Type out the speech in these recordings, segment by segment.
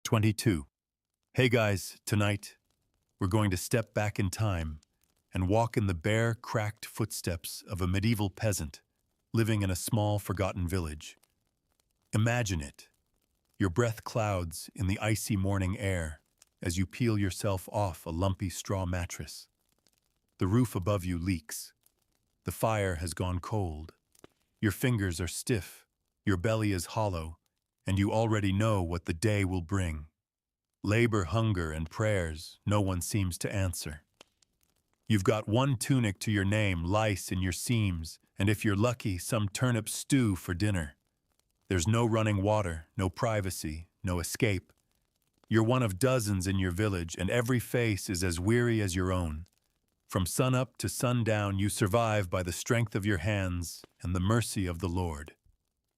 22. Hey guys, tonight we're going to step back in time and walk in the bare, cracked footsteps of a medieval peasant living in a small, forgotten village. Imagine it. Your breath clouds in the icy morning air as you peel yourself off a lumpy straw mattress. The roof above you leaks. The fire has gone cold. Your fingers are stiff, your belly is hollow, and you already know what the day will bring. Labor, hunger, and prayers no one seems to answer. You've got one tunic to your name, lice in your seams, and if you're lucky, some turnip stew for dinner. There's no running water, no privacy, no escape. You're one of dozens in your village, and every face is as weary as your own. From sunup to sundown, you survive by the strength of your hands and the mercy of the Lord.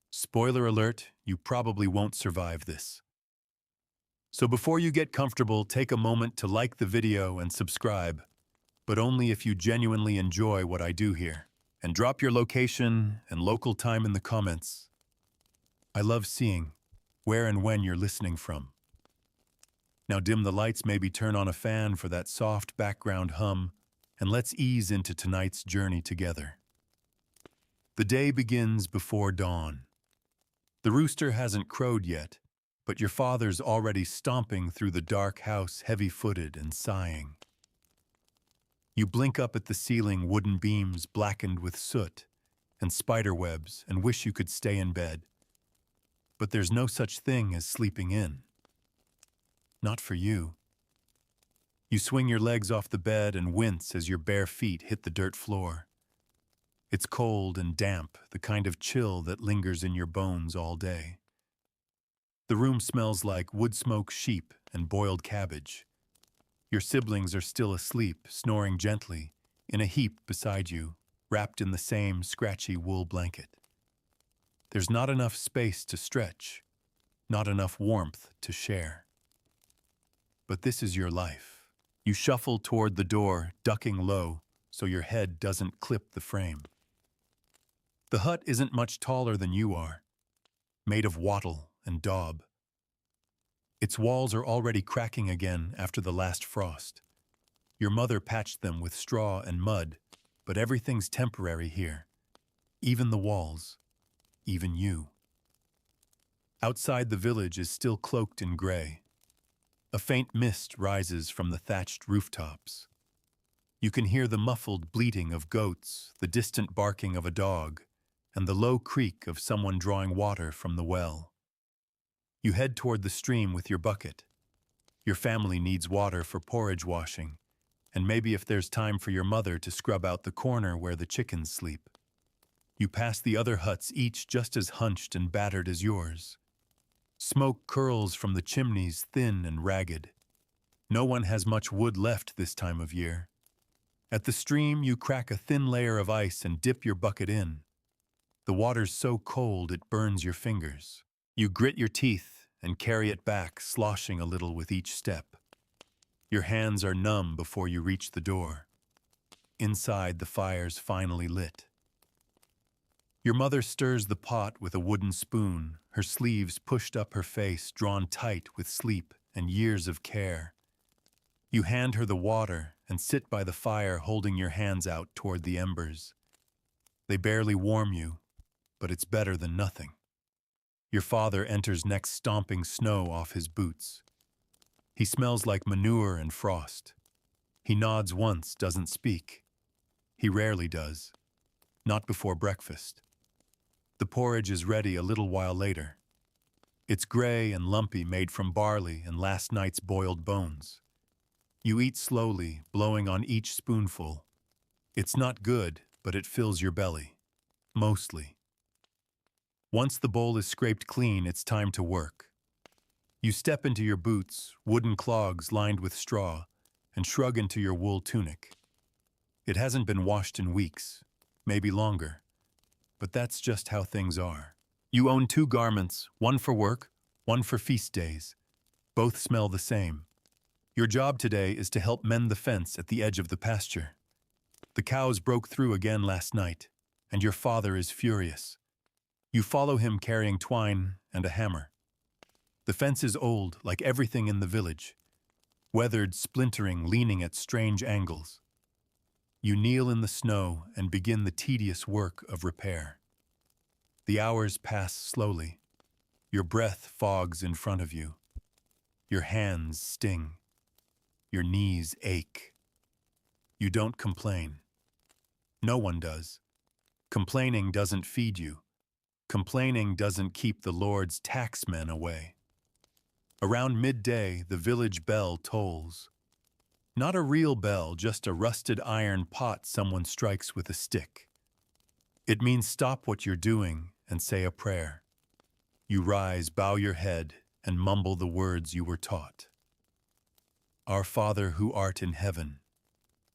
Spoiler alert, you probably won't survive this. So before you get comfortable, take a moment to like the video and subscribe, but only if you genuinely enjoy what I do here. And drop your location and local time in the comments. I love seeing where and when you're listening from. Now dim the lights, maybe turn on a fan for that soft background hum, and let's ease into tonight's journey together. The day begins before dawn. The rooster hasn't crowed yet, but your father's already stomping through the dark house, heavy-footed and sighing. You blink up at the ceiling, wooden beams blackened with soot and spider webs, and wish you could stay in bed. But there's no such thing as sleeping in. Not for you. You swing your legs off the bed and wince as your bare feet hit the dirt floor. It's cold and damp, the kind of chill that lingers in your bones all day. The room smells like wood smoke, sheep, and boiled cabbage. Your siblings are still asleep, snoring gently, in a heap beside you, wrapped in the same scratchy wool blanket. There's not enough space to stretch, not enough warmth to share. But this is your life. You shuffle toward the door, ducking low, so your head doesn't clip the frame. The hut isn't much taller than you are, made of wattle and daub. Its walls are already cracking again after the last frost. Your mother patched them with straw and mud, but everything's temporary here. Even the walls, even you. Outside, the village is still cloaked in gray. A faint mist rises from the thatched rooftops. You can hear the muffled bleating of goats, the distant barking of a dog, and the low creak of someone drawing water from the well. You head toward the stream with your bucket. Your family needs water for porridge washing, and maybe if there's time for your mother to scrub out the corner where the chickens sleep. You pass the other huts, each just as hunched and battered as yours. Smoke curls from the chimneys, thin and ragged. No one has much wood left this time of year. At the stream, you crack a thin layer of ice and dip your bucket in. The water's so cold it burns your fingers. You grit your teeth and carry it back, sloshing a little with each step. Your hands are numb before you reach the door. Inside, the fire's finally lit. Your mother stirs the pot with a wooden spoon, her sleeves pushed up her face, drawn tight with sleep and years of care. You hand her the water and sit by the fire, holding your hands out toward the embers. They barely warm you, but it's better than nothing. Your father enters next, stomping snow off his boots. He smells like manure and frost. He nods once, doesn't speak. He rarely does. Not before breakfast. The porridge is ready a little while later. It's gray and lumpy, made from barley and last night's boiled bones. You eat slowly, blowing on each spoonful. It's not good, but it fills your belly. Mostly. Once the bowl is scraped clean, it's time to work. You step into your boots, wooden clogs lined with straw, and shrug into your wool tunic. It hasn't been washed in weeks, maybe longer. But that's just how things are. You own 2 garments, one for work, one for feast days. Both smell the same. Your job today is to help mend the fence at the edge of the pasture. The cows broke through again last night, and your father is furious. You follow him carrying twine and a hammer. The fence is old, like everything in the village, weathered, splintering, leaning at strange angles. You kneel in the snow and begin the tedious work of repair. The hours pass slowly. Your breath fogs in front of you. Your hands sting. Your knees ache. You don't complain. No one does. Complaining doesn't feed you. Complaining doesn't keep the Lord's taxmen away. Around midday, the village bell tolls. Not a real bell, just a rusted iron pot someone strikes with a stick. It means stop what you're doing and say a prayer. You rise, bow your head, and mumble the words you were taught. Our Father who art in heaven.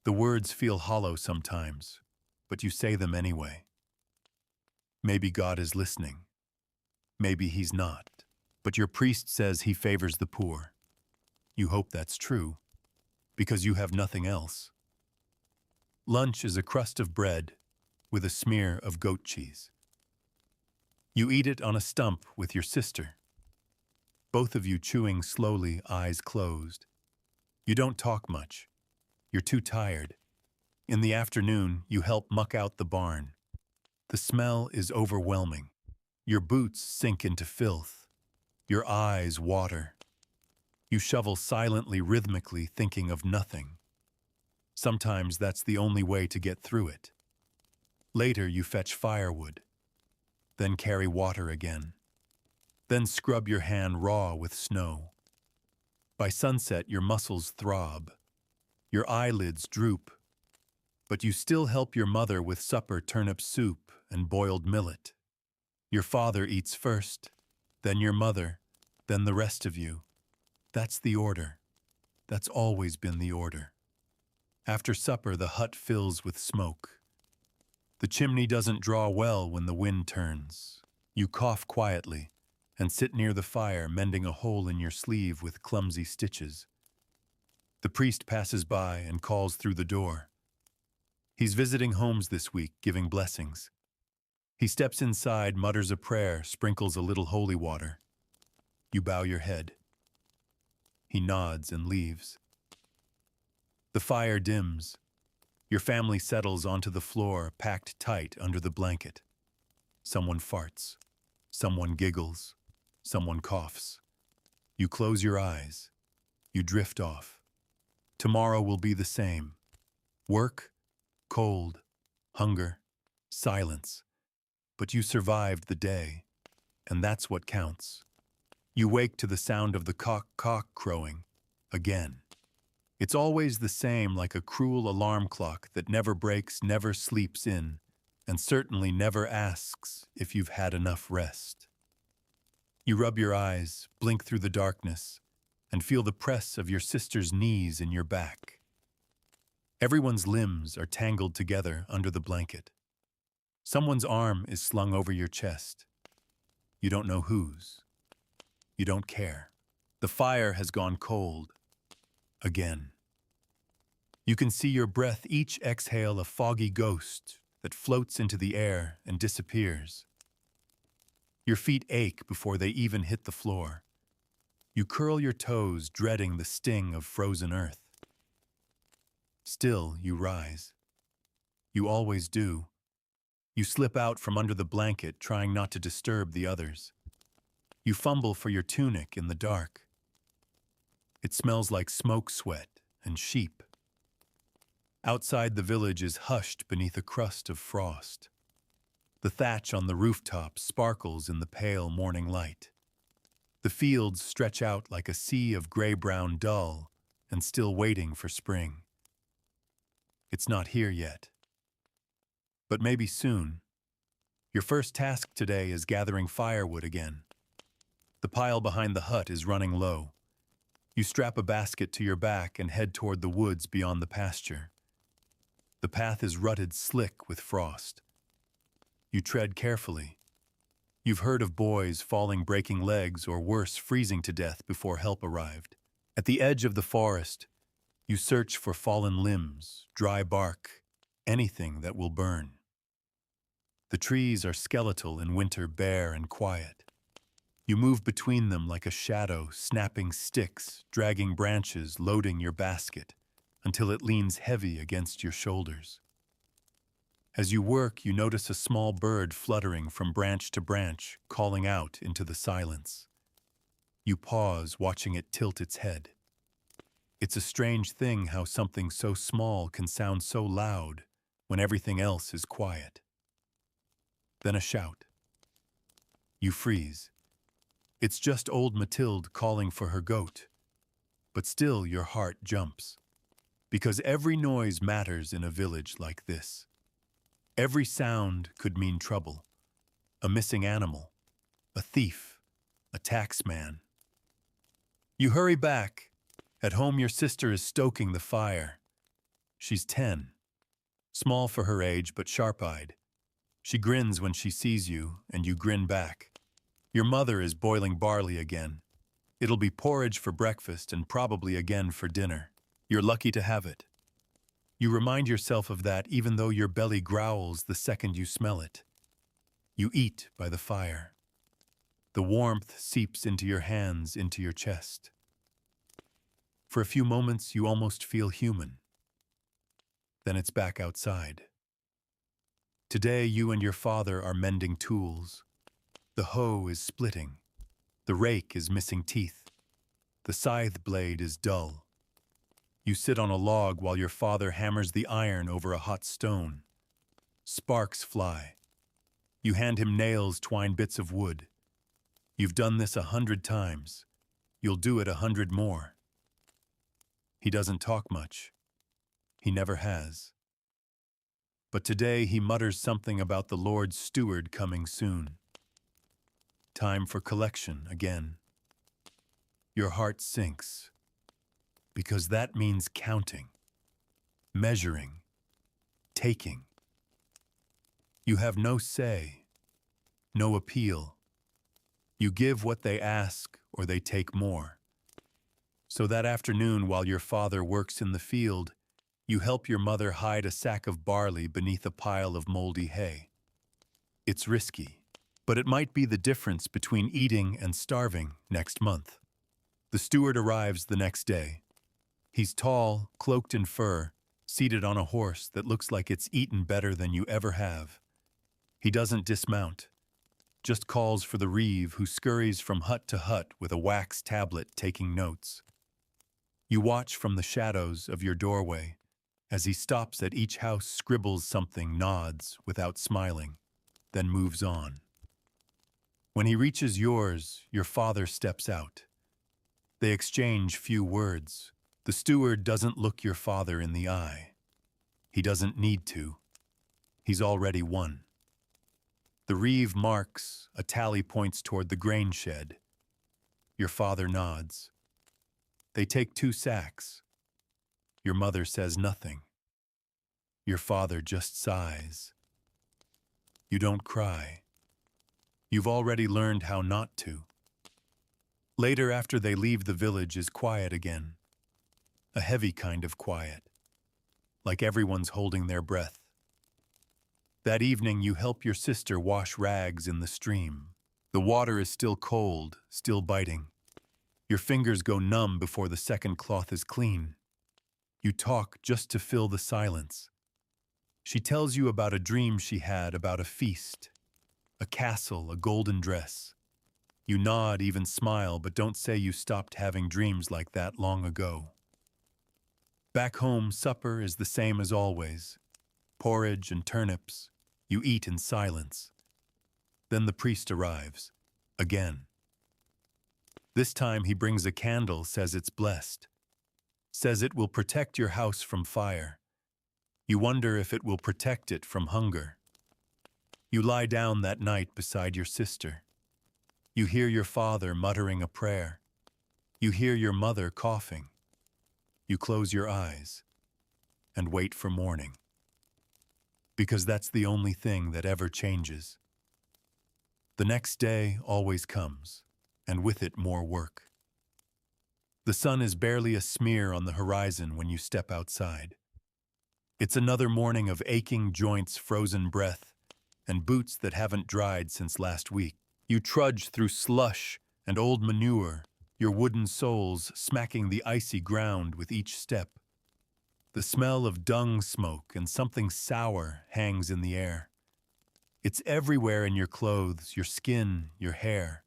The words feel hollow sometimes, but you say them anyway. Maybe God is listening. Maybe he's not. But your priest says he favors the poor. You hope that's true, because you have nothing else. Lunch is a crust of bread with a smear of goat cheese. You eat it on a stump with your sister, both of you chewing slowly, eyes closed. You don't talk much. You're too tired. In the afternoon, you help muck out the barn. The smell is overwhelming. Your boots sink into filth. Your eyes water. You shovel silently, rhythmically, thinking of nothing. Sometimes that's the only way to get through it. Later, you fetch firewood, then carry water again, then scrub your hand raw with snow. By sunset, your muscles throb, your eyelids droop, but you still help your mother with supper, turnip soup and boiled millet. Your father eats first, then your mother, then the rest of you. That's the order. That's always been the order. After supper, the hut fills with smoke. The chimney doesn't draw well when the wind turns. You cough quietly and sit near the fire, mending a hole in your sleeve with clumsy stitches. The priest passes by and calls through the door. He's visiting homes this week, giving blessings. He steps inside, mutters a prayer, sprinkles a little holy water. You bow your head. He nods and leaves. The fire dims. Your family settles onto the floor, packed tight under the blanket. Someone farts. Someone giggles. Someone coughs. You close your eyes. You drift off. Tomorrow will be the same. Work, cold, hunger, silence. But you survived the day, and that's what counts. You wake to the sound of the cock crowing again. It's always the same, like a cruel alarm clock that never breaks, never sleeps in, and certainly never asks if you've had enough rest. You rub your eyes, blink through the darkness, and feel the press of your sister's knees in your back. Everyone's limbs are tangled together under the blanket. Someone's arm is slung over your chest. You don't know whose. You don't care. The fire has gone cold. Again. You can see your breath each exhale a foggy ghost that floats into the air and disappears. Your feet ache before they even hit the floor. You curl your toes, dreading the sting of frozen earth. Still, you rise. You always do. You slip out from under the blanket, trying not to disturb the others. You fumble for your tunic in the dark. It smells like smoke, sweat, and sheep. Outside, the village is hushed beneath a crust of frost. The thatch on the rooftop sparkles in the pale morning light. The fields stretch out like a sea of gray-brown dull and still waiting for spring. It's not here yet. But maybe soon. Your first task today is gathering firewood again. The pile behind the hut is running low. You strap a basket to your back and head toward the woods beyond the pasture. The path is rutted slick with frost. You tread carefully. You've heard of boys falling, breaking legs, or worse, freezing to death before help arrived. At the edge of the forest, you search for fallen limbs, dry bark, anything that will burn. The trees are skeletal in winter, bare and quiet. You move between them like a shadow, snapping sticks, dragging branches, loading your basket, until it leans heavy against your shoulders. As you work, you notice a small bird fluttering from branch to branch, calling out into the silence. You pause, watching it tilt its head. It's a strange thing how something so small can sound so loud when everything else is quiet. Then a shout. You freeze. It's just old Mathilde calling for her goat. But still your heart jumps. Because every noise matters in a village like this. Every sound could mean trouble. A missing animal. A thief. A taxman. You hurry back. At home your sister is stoking the fire. She's 10. Small for her age, but sharp-eyed. She grins when she sees you, and you grin back. Your mother is boiling barley again. It'll be porridge for breakfast and probably again for dinner. You're lucky to have it. You remind yourself of that even though your belly growls the second you smell it. You eat by the fire. The warmth seeps into your hands, into your chest. For a few moments, you almost feel human. Then it's back outside. Today, you and your father are mending tools. The hoe is splitting. The rake is missing teeth. The scythe blade is dull. You sit on a log while your father hammers the iron over a hot stone. Sparks fly. You hand him nails, twine bits of wood. You've done this 100 times. You'll do it 100 more. He doesn't talk much. He never has. But today he mutters something about the Lord's steward coming soon. Time for collection again. Your heart sinks, because that means counting, measuring, taking. You have no say, no appeal. You give what they ask or they take more. So that afternoon, while your father works in the field, you help your mother hide a sack of barley beneath a pile of moldy hay. It's risky, but it might be the difference between eating and starving next month. The steward arrives the next day. He's tall, cloaked in fur, seated on a horse that looks like it's eaten better than you ever have. He doesn't dismount, just calls for the reeve who scurries from hut to hut with a wax tablet taking notes. You watch from the shadows of your doorway as he stops at each house, scribbles something, nods without smiling, then moves on. When he reaches yours, your father steps out. They exchange few words. The steward doesn't look your father in the eye. He doesn't need to. He's already won. The reeve marks, a tally points toward the grain shed. Your father nods. They take 2 sacks. Your mother says nothing. Your father just sighs. You don't cry. You've already learned how not to. Later, after they leave, the village is quiet again. A heavy kind of quiet, like everyone's holding their breath. That evening, you help your sister wash rags in the stream. The water is still cold, still biting. Your fingers go numb before the second cloth is clean. You talk just to fill the silence. She tells you about a dream she had about a feast, a castle, a golden dress. You nod, even smile, but don't say you stopped having dreams like that long ago. Back home, supper is the same as always. Porridge and turnips. You eat in silence. Then the priest arrives, again. This time he brings a candle, says it's blessed. Says it will protect your house from fire. You wonder if it will protect it from hunger. You lie down that night beside your sister. You hear your father muttering a prayer. You hear your mother coughing. You close your eyes and wait for morning. Because that's the only thing that ever changes. The next day always comes, and with it more work. The sun is barely a smear on the horizon when you step outside. It's another morning of aching joints, frozen breath, and boots that haven't dried since last week. You trudge through slush and old manure, your wooden soles smacking the icy ground with each step. The smell of dung smoke and something sour hangs in the air. It's everywhere in your clothes, your skin, your hair.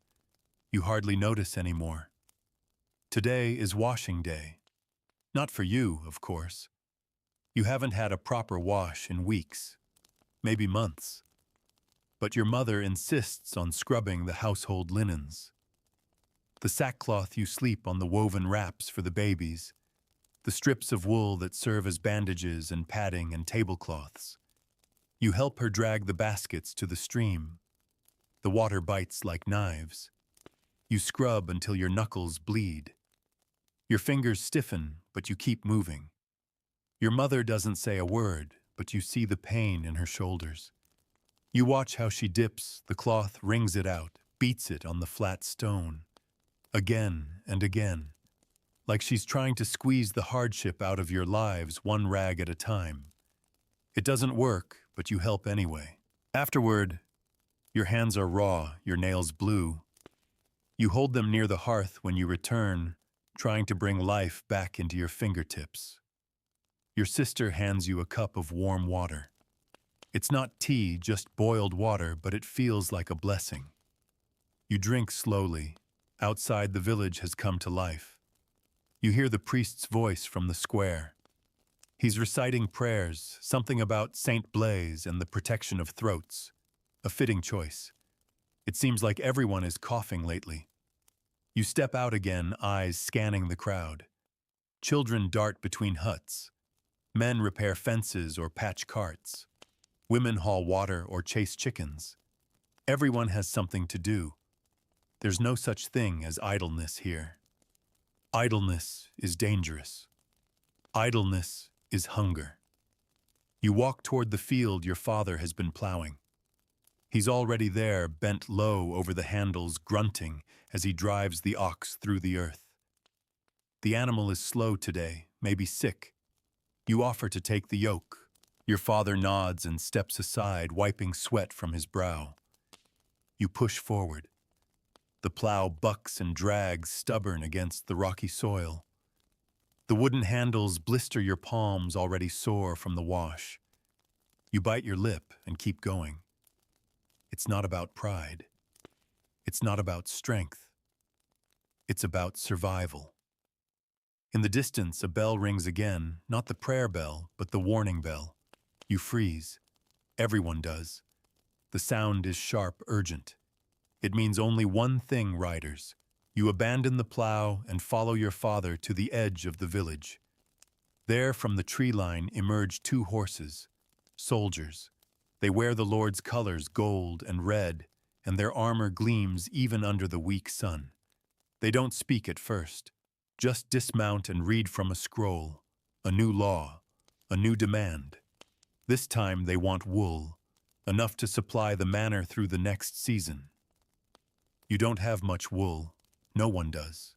You hardly notice anymore. Today is washing day. Not for you, of course. You haven't had a proper wash in weeks, maybe months. But your mother insists on scrubbing the household linens. The sackcloth you sleep on, the woven wraps for the babies, the strips of wool that serve as bandages and padding and tablecloths. You help her drag the baskets to the stream. The water bites like knives. You scrub until your knuckles bleed. Your fingers stiffen, but you keep moving. Your mother doesn't say a word, but you see the pain in her shoulders. You watch how she dips the cloth, wrings it out, beats it on the flat stone. Again and again, like she's trying to squeeze the hardship out of your lives one rag at a time. It doesn't work, but you help anyway. Afterward, your hands are raw, your nails blue. You hold them near the hearth when you return, trying to bring life back into your fingertips. Your sister hands you a cup of warm water. It's not tea, just boiled water, but it feels like a blessing. You drink slowly. Outside, the village has come to life. You hear the priest's voice from the square. He's reciting prayers, something about Saint Blaise and the protection of throats. A fitting choice. It seems like everyone is coughing lately. You step out again, eyes scanning the crowd. Children dart between huts. Men repair fences or patch carts. Women haul water or chase chickens. Everyone has something to do. There's no such thing as idleness here. Idleness is dangerous. Idleness is hunger. You walk toward the field your father has been plowing. He's already there, bent low over the handles, grunting as he drives the ox through the earth. The animal is slow today, maybe sick. You offer to take the yoke. Your father nods and steps aside, wiping sweat from his brow. You push forward. The plow bucks and drags, stubborn against the rocky soil. The wooden handles blister your palms, already sore from the wash. You bite your lip and keep going. It's not about pride. It's not about strength. It's about survival. In the distance, a bell rings again, not the prayer bell, but the warning bell. You freeze. Everyone does. The sound is sharp, urgent. It means only one thing, riders. You abandon the plow and follow your father to the edge of the village. There, from the tree line, emerge two horses, soldiers. They wear the Lord's colors, gold and red, and their armor gleams even under the weak sun. They don't speak at first, just dismount and read from a scroll, a new law, a new demand. This time they want wool, enough to supply the manor through the next season. You don't have much wool. No one does.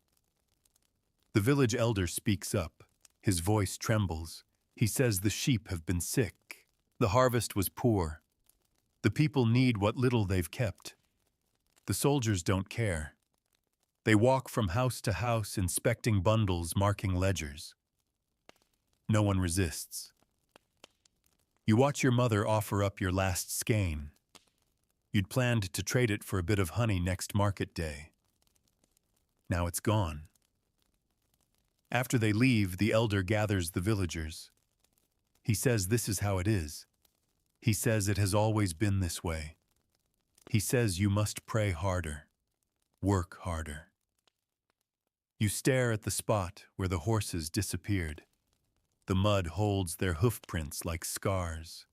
The village elder speaks up. His voice trembles. He says the sheep have been sick. The harvest was poor. The people need what little they've kept. The soldiers don't care. They walk from house to house, inspecting bundles, marking ledgers. No one resists. You watch your mother offer up your last skein. You'd planned to trade it for a bit of honey next market day. Now it's gone. After they leave, the elder gathers the villagers. He says this is how it is. He says it has always been this way. He says you must pray harder, work harder. You stare at the spot where the horses disappeared. The mud holds their hoof prints like scars.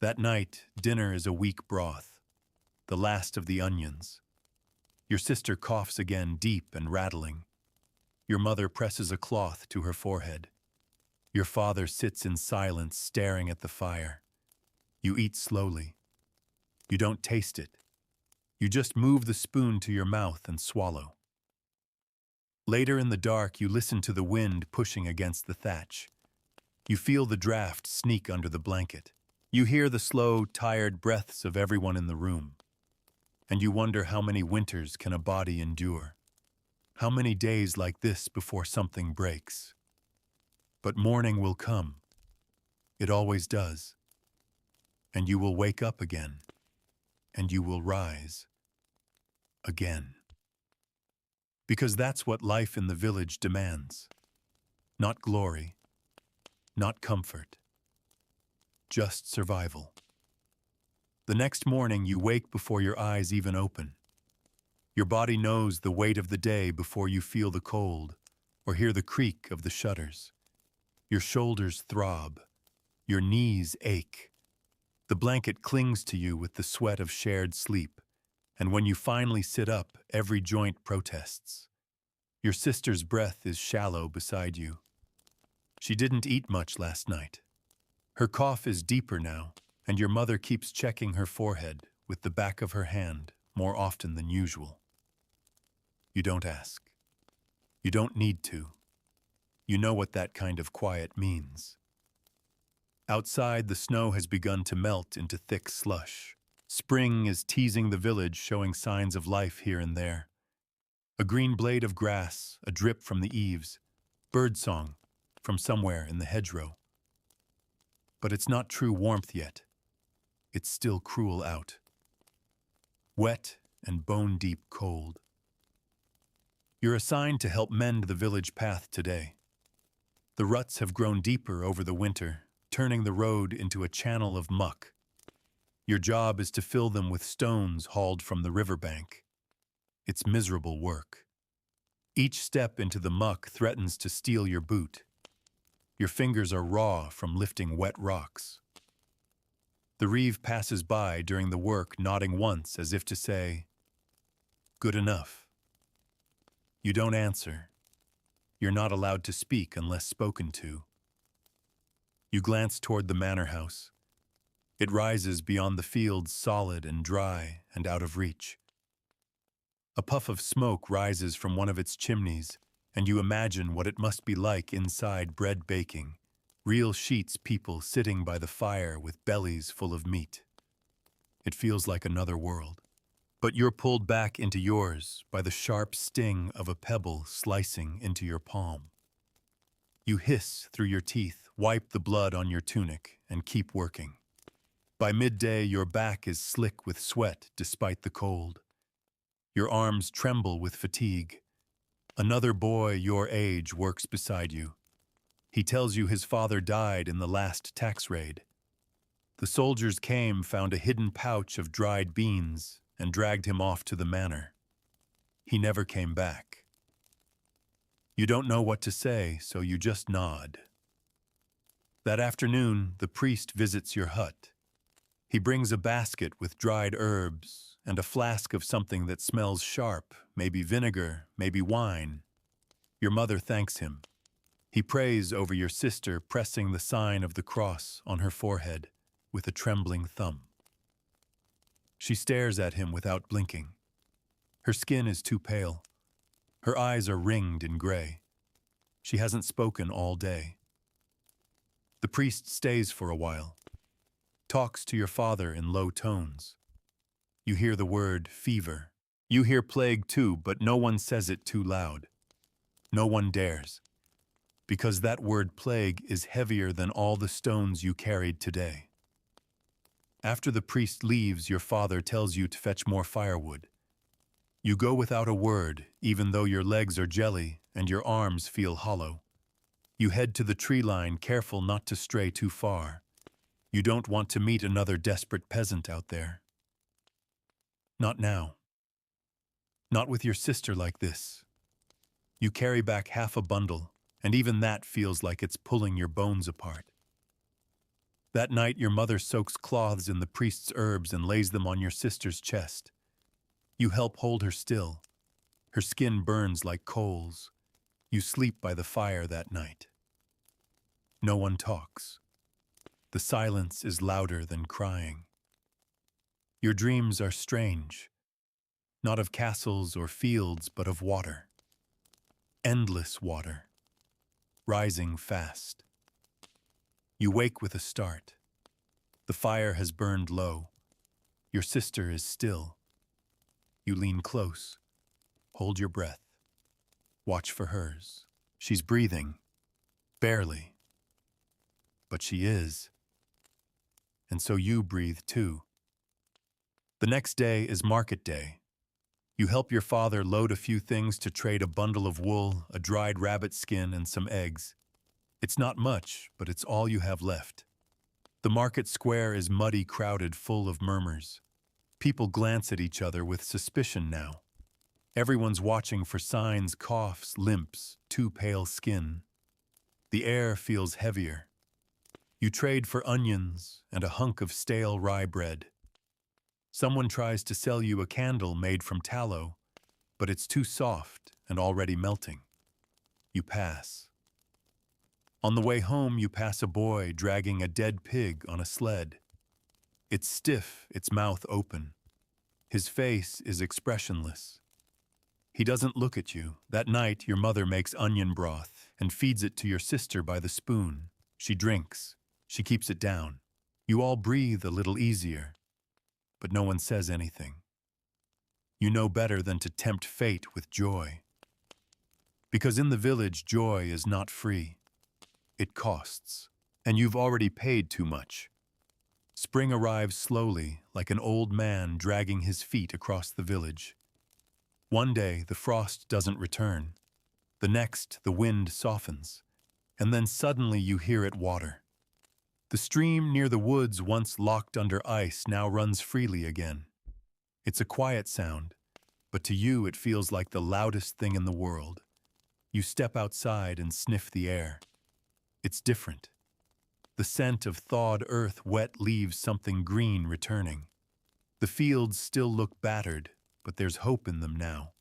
That night, dinner is a weak broth, the last of the onions. Your sister coughs again, deep and rattling. Your mother presses a cloth to her forehead. Your father sits in silence, staring at the fire. You eat slowly. You don't taste it. You just move the spoon to your mouth and swallow. Later in the dark, you listen to the wind pushing against the thatch. You feel the draft sneak under the blanket. You hear the slow, tired breaths of everyone in the room. and you wonder how many winters can a body endure. How many days like this before something breaks? But morning will come. It always does. And you will wake up again. And you will rise again. Because that's what life in the village demands. Not glory, not comfort, just survival. The next morning you wake before your eyes even open. Your body knows the weight of the day before you feel the cold or hear the creak of the shutters. Your shoulders throb, your knees ache. The blanket clings to you with the sweat of shared sleep, and when you finally sit up, every joint protests. Your sister's breath is shallow beside you. She didn't eat much last night. Her cough is deeper now, and your mother keeps checking her forehead with the back of her hand more often than usual. You don't ask. You don't need to. You know what that kind of quiet means. Outside, the snow has begun to melt into thick slush. Spring is teasing the village, showing signs of life here and there. A green blade of grass, a drip from the eaves, birdsong from somewhere in the hedgerow. But it's not true warmth yet. It's still cruel out. Wet and bone-deep cold. You're assigned to help mend the village path today. The ruts have grown deeper over the winter, turning the road into a channel of muck. Your job is to fill them with stones hauled from the riverbank. It's miserable work. Each step into the muck threatens to steal your boot. Your fingers are raw from lifting wet rocks. The reeve passes by during the work, nodding once as if to say, "Good enough." You don't answer. You're not allowed to speak unless spoken to. You glance toward the manor house. It rises beyond the fields, solid and dry and out of reach. A puff of smoke rises from one of its chimneys, and you imagine what it must be like inside, bread baking, real sheets people sitting by the fire with bellies full of meat. It feels like another world. But you're pulled back into yours by the sharp sting of a pebble slicing into your palm. You hiss through your teeth, wipe the blood on your tunic, and keep working. By midday, your back is slick with sweat despite the cold. Your arms tremble with fatigue. Another boy your age works beside you. He tells you his father died in the last tax raid. The soldiers came, found a hidden pouch of dried beans, and dragged him off to the manor. He never came back. You don't know what to say, so you just nod. That afternoon, the priest visits your hut. He brings a basket with dried herbs and a flask of something that smells sharp, maybe vinegar, maybe wine. Your mother thanks him. He prays over your sister, pressing the sign of the cross on her forehead with a trembling thumb. She stares at him without blinking. Her skin is too pale. Her eyes are ringed in gray. She hasn't spoken all day. The priest stays for a while, talks to your father in low tones. You hear the word fever. You hear plague too, but no one says it too loud. No one dares. Because that word plague is heavier than all the stones you carried today. After the priest leaves, your father tells you to fetch more firewood. You go without a word, even though your legs are jelly and your arms feel hollow. You head to the tree line, careful not to stray too far. You don't want to meet another desperate peasant out there. Not now. Not with your sister like this. You carry back half a bundle, and even that feels like it's pulling your bones apart. That night, your mother soaks cloths in the priest's herbs and lays them on your sister's chest. You help hold her still. Her skin burns like coals. You sleep by the fire that night. No one talks. The silence is louder than crying. Your dreams are strange, not of castles or fields, but of water. Endless water, rising fast. You wake with a start. The fire has burned low. Your sister is still. You lean close, hold your breath, watch for hers. She's breathing, barely, but she is, and so you breathe too. The next day is market day. You help your father load a few things to trade a bundle of wool, a dried rabbit skin, and some eggs. It's not much, but it's all you have left. The market square is muddy, crowded, full of murmurs. People glance at each other with suspicion now. Everyone's watching for signs, coughs, limps, too pale skin. The air feels heavier. You trade for onions and a hunk of stale rye bread. Someone tries to sell you a candle made from tallow, but it's too soft and already melting. You pass. On the way home, you pass a boy dragging a dead pig on a sled. It's stiff, its mouth open. His face is expressionless. He doesn't look at you. That night, your mother makes onion broth and feeds it to your sister by the spoon. She drinks. She keeps it down. You all breathe a little easier, but no one says anything. You know better than to tempt fate with joy. Because in the village, joy is not free. It costs, and you've already paid too much. Spring arrives slowly, like an old man dragging his feet across the village. One day, the frost doesn't return. The next, the wind softens, and then suddenly you hear it water. The stream near the woods, once locked under ice, now runs freely again. It's a quiet sound, but to you it feels like the loudest thing in the world. You step outside and sniff the air. It's different. The scent of thawed earth, wet leaves, something green returning. The fields still look battered, but there's hope in them now.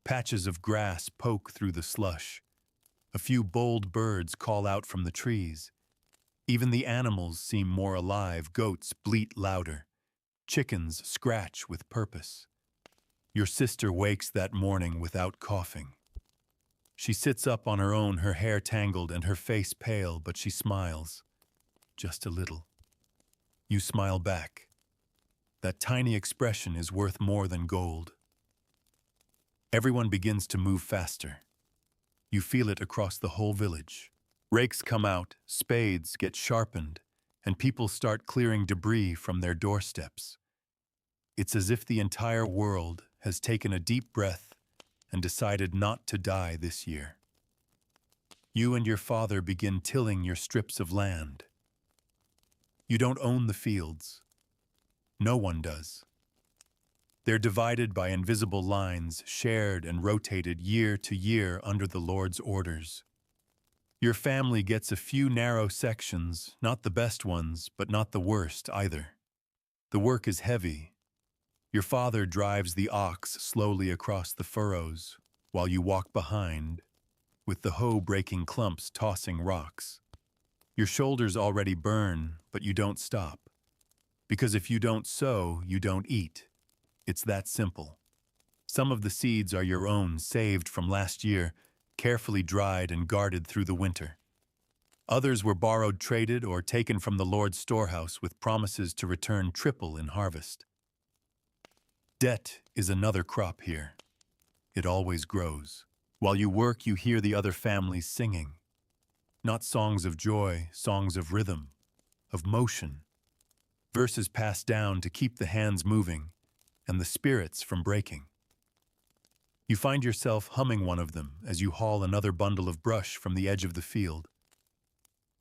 Patches of grass poke through the slush. A few bold birds call out from the trees. Even the animals seem more alive. Goats bleat louder. Chickens scratch with purpose. Your sister wakes that morning without coughing. She sits up on her own, her hair tangled and her face pale, but she smiles. Just a little. You smile back. That tiny expression is worth more than gold. Everyone begins to move faster. You feel it across the whole village. Rakes come out, spades get sharpened, and people start clearing debris from their doorsteps. It's as if the entire world has taken a deep breath and decided not to die this year. You and your father begin tilling your strips of land. You don't own the fields. No one does. They're divided by invisible lines, shared and rotated year to year under the Lord's orders. Your family gets a few narrow sections, not the best ones, but not the worst either. The work is heavy. Your father drives the ox slowly across the furrows, while you walk behind, with the hoe breaking clumps, tossing rocks. Your shoulders already burn, but you don't stop. Because if you don't sow, you don't eat. It's that simple. Some of the seeds are your own, saved from last year, carefully dried and guarded through the winter. Others were borrowed, traded, or taken from the Lord's storehouse with promises to return triple in harvest. Debt is another crop here. It always grows. While you work, you hear the other families singing. Not songs of joy, songs of rhythm, of motion. Verses passed down to keep the hands moving and the spirits from breaking. You find yourself humming one of them as you haul another bundle of brush from the edge of the field.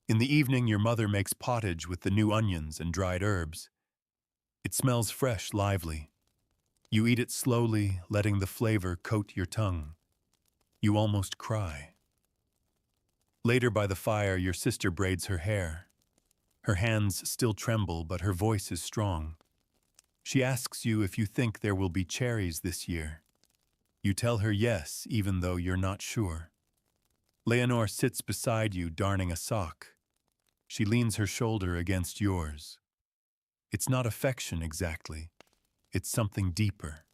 In the evening, your mother makes pottage with the new onions and dried herbs. It smells fresh, lively. You eat it slowly, letting the flavor coat your tongue. You almost cry. Later by the fire, your sister braids her hair. Her hands still tremble, but her voice is strong. She asks you if you think there will be cherries this year. You tell her yes, even though you're not sure. Leonore sits beside you, darning a sock. She leans her shoulder against yours. It's not affection exactly. It's something deeper.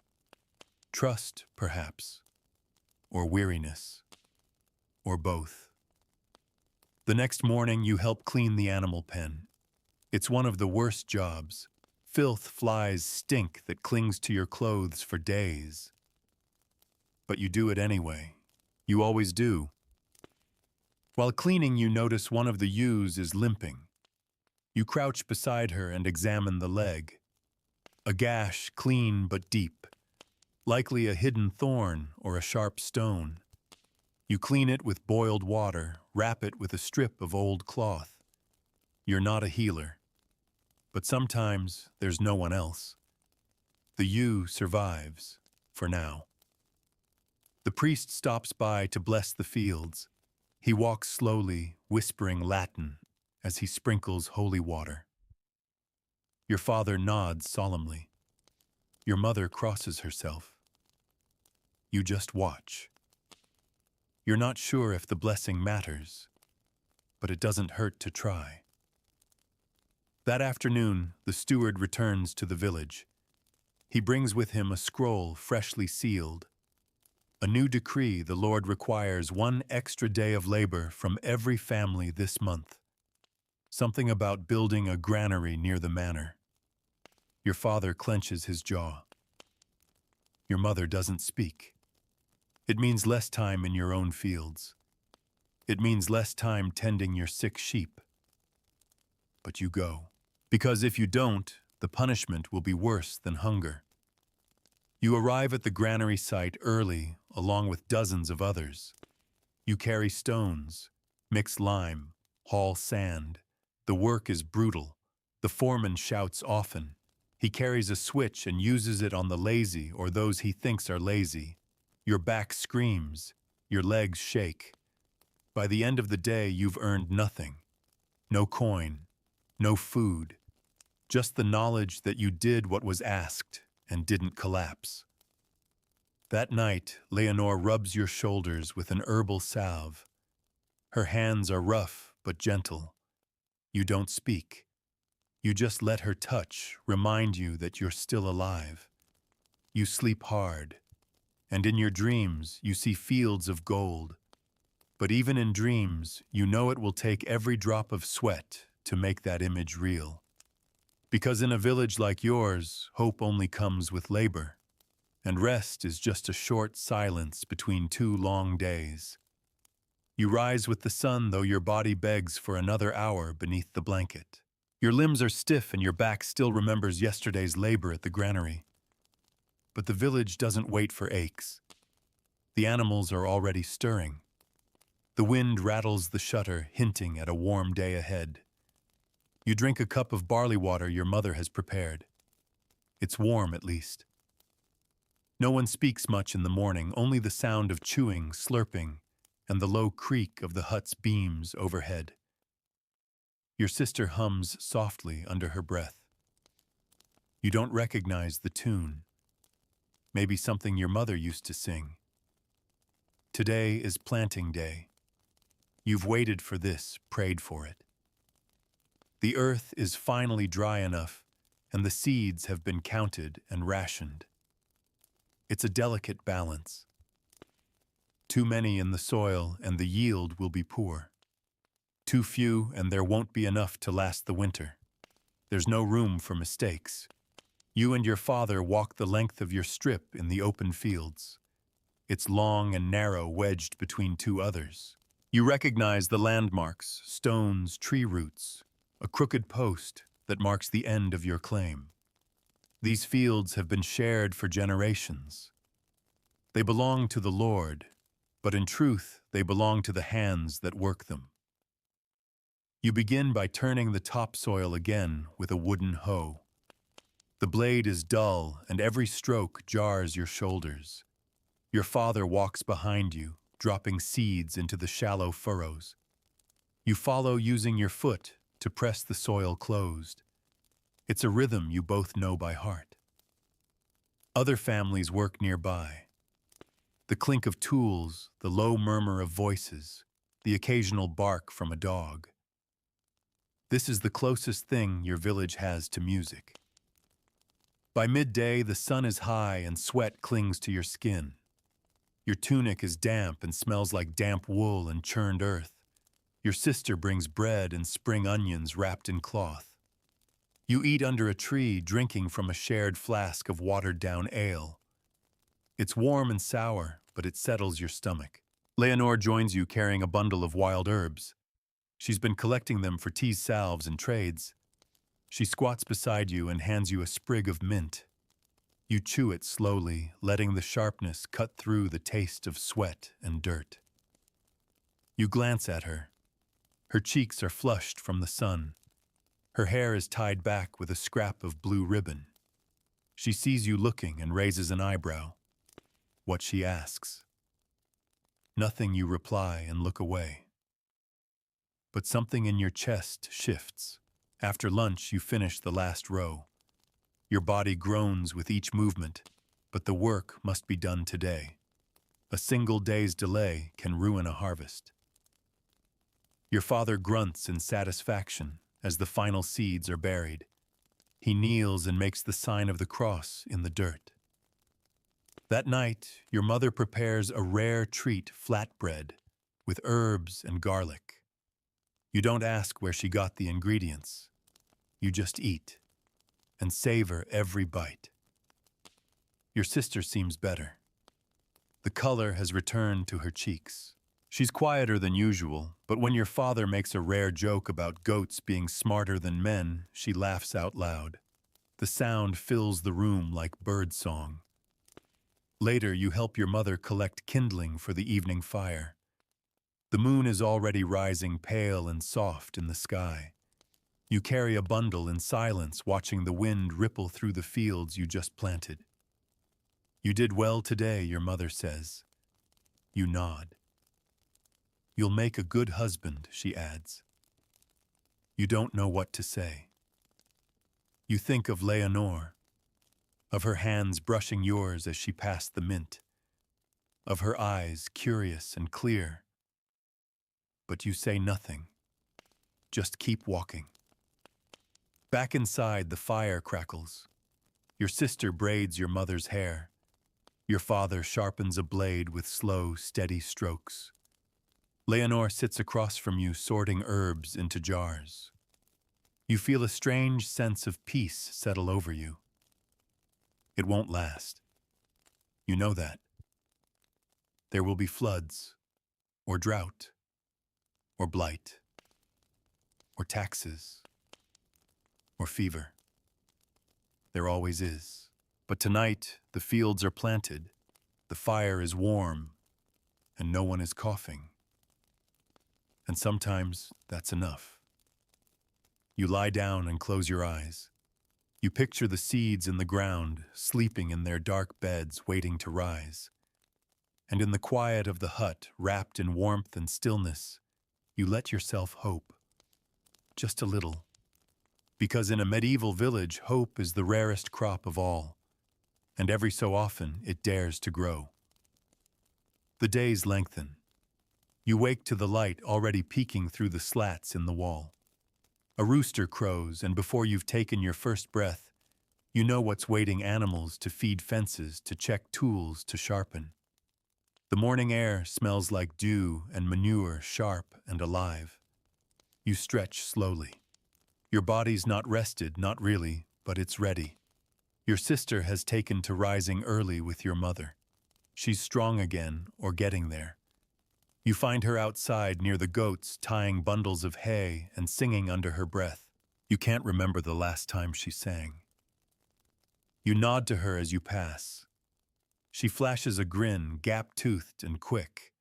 Trust, perhaps. Or weariness. Or both. The next morning, you help clean the animal pen. It's one of the worst jobs. Filth flies stink that clings to your clothes for days. But you do it anyway. You always do. While cleaning, you notice one of the ewes is limping. You crouch beside her and examine the leg. A gash, clean but deep, likely a hidden thorn or a sharp stone. You clean it with boiled water, wrap it with a strip of old cloth. You're not a healer. But sometimes there's no one else. The ewe survives, for now. The priest stops by to bless the fields. He walks slowly, whispering Latin as he sprinkles holy water. Your father nods solemnly. Your mother crosses herself. You just watch. You're not sure if the blessing matters, but it doesn't hurt to try. That afternoon, the steward returns to the village. He brings with him a scroll freshly sealed. A new decree: the Lord requires 1 extra day of labor from every family this month. Something about building a granary near the manor. Your father clenches his jaw. Your mother doesn't speak. It means less time in your own fields. It means less time tending your sick sheep. But you go. Because if you don't, the punishment will be worse than hunger. You arrive at the granary site early, along with dozens of others. You carry stones, mix lime, haul sand. The work is brutal. The foreman shouts often. He carries a switch and uses it on the lazy or those he thinks are lazy. Your back screams. Your legs shake. By the end of the day, you've earned nothing. No coin, no food. Just the knowledge that you did what was asked and didn't collapse. That night, Leonore rubs your shoulders with an herbal salve. Her hands are rough but gentle. You don't speak. You just let her touch remind you that you're still alive. You sleep hard, and in your dreams you see fields of gold. But even in dreams, you know it will take every drop of sweat to make that image real. Because in a village like yours, hope only comes with labor, and rest is just a short silence between 2 long days. You rise with the sun, though your body begs for another hour beneath the blanket. Your limbs are stiff and your back still remembers yesterday's labor at the granary. But the village doesn't wait for aches. The animals are already stirring. The wind rattles the shutter, hinting at a warm day ahead. You drink a cup of barley water your mother has prepared. It's warm, at least. No one speaks much in the morning, only the sound of chewing, slurping, and the low creak of the hut's beams overhead. Your sister hums softly under her breath. You don't recognize the tune. Maybe something your mother used to sing. Today is planting day. You've waited for this, prayed for it. The earth is finally dry enough, and the seeds have been counted and rationed. It's a delicate balance. Too many in the soil, and the yield will be poor. Too few, and there won't be enough to last the winter. There's no room for mistakes. You and your father walk the length of your strip in the open fields. It's long and narrow, wedged between 2 others. You recognize the landmarks, stones, tree roots, a crooked post that marks the end of your claim. These fields have been shared for generations. They belong to the Lord, but in truth, they belong to the hands that work them. You begin by turning the topsoil again with a wooden hoe. The blade is dull, and every stroke jars your shoulders. Your father walks behind you, dropping seeds into the shallow furrows. You follow using your foot to press the soil closed. It's a rhythm you both know by heart. Other families work nearby. The clink of tools, the low murmur of voices, the occasional bark from a dog. This is the closest thing your village has to music. By midday, the sun is high and sweat clings to your skin. Your tunic is damp and smells like damp wool and churned earth. Your sister brings bread and spring onions wrapped in cloth. You eat under a tree, drinking from a shared flask of watered-down ale. It's warm and sour, but it settles your stomach. Leonore joins you carrying a bundle of wild herbs. She's been collecting them for tea salves and trades. She squats beside you and hands you a sprig of mint. You chew it slowly, letting the sharpness cut through the taste of sweat and dirt. You glance at her. Her cheeks are flushed from the sun. Her hair is tied back with a scrap of blue ribbon. She sees you looking and raises an eyebrow. What she asks? Nothing, you reply and look away. But something in your chest shifts. After lunch, you finish the last row. Your body groans with each movement, but the work must be done today. A single day's delay can ruin a harvest. Your father grunts in satisfaction as the final seeds are buried. He kneels and makes the sign of the cross in the dirt. That night, your mother prepares a rare treat, flatbread, with herbs and garlic. You don't ask where she got the ingredients. You just eat and savor every bite. Your sister seems better. The color has returned to her cheeks. She's quieter than usual, but when your father makes a rare joke about goats being smarter than men, she laughs out loud. The sound fills the room like birdsong. Later, you help your mother collect kindling for the evening fire. The moon is already rising pale and soft in the sky. You carry a bundle in silence, watching the wind ripple through the fields you just planted. You did well today, your mother says. You nod. You'll make a good husband, she adds. You don't know what to say. You think of Leonore, of her hands brushing yours as she passed the mint, of her eyes curious and clear. But you say nothing. Just keep walking. Back inside, the fire crackles. Your sister braids your mother's hair. Your father sharpens a blade with slow, steady strokes. Leonore sits across from you, sorting herbs into jars. You feel a strange sense of peace settle over you. It won't last. You know that. There will be floods, or drought, or blight, or taxes, or fever. There always is. But tonight, the fields are planted, the fire is warm, and no one is coughing. And sometimes that's enough. You lie down and close your eyes. You picture the seeds in the ground, sleeping in their dark beds, waiting to rise. And in the quiet of the hut, wrapped in warmth and stillness, you let yourself hope. Just a little. Because in a medieval village, hope is the rarest crop of all. And every so often, it dares to grow. The days lengthen. You wake to the light already peeking through the slats in the wall. A rooster crows, and before you've taken your first breath, you know what's waiting: animals to feed, fences to check, tools to sharpen. The morning air smells like dew and manure, sharp and alive. You stretch slowly. Your body's not rested, not really, but it's ready. Your sister has taken to rising early with your mother. She's strong again, or getting there. You find her outside near the goats, tying bundles of hay and singing under her breath. You can't remember the last time she sang. You nod to her as you pass. She flashes a grin, gap-toothed and quick.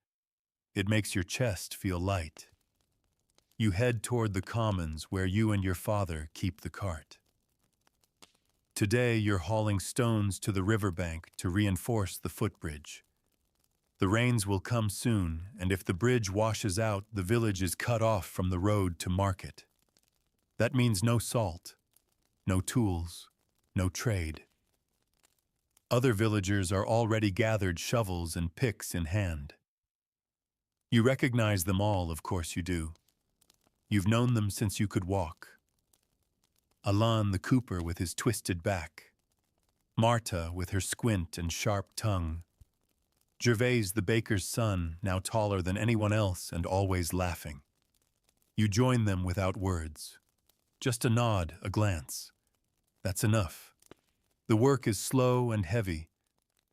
It makes your chest feel light. You head toward the commons where you and your father keep the cart. Today you're hauling stones to the riverbank to reinforce the footbridge. The rains will come soon, and if the bridge washes out, the village is cut off from the road to market. That means no salt, no tools, no trade. Other villagers are already gathered, shovels and picks in hand. You recognize them all, of course you do. You've known them since you could walk. Alain the cooper with his twisted back. Marta with her squint and sharp tongue. Gervais the baker's son, now taller than anyone else and always laughing. You join them without words. Just a nod, a glance. That's enough. The work is slow and heavy.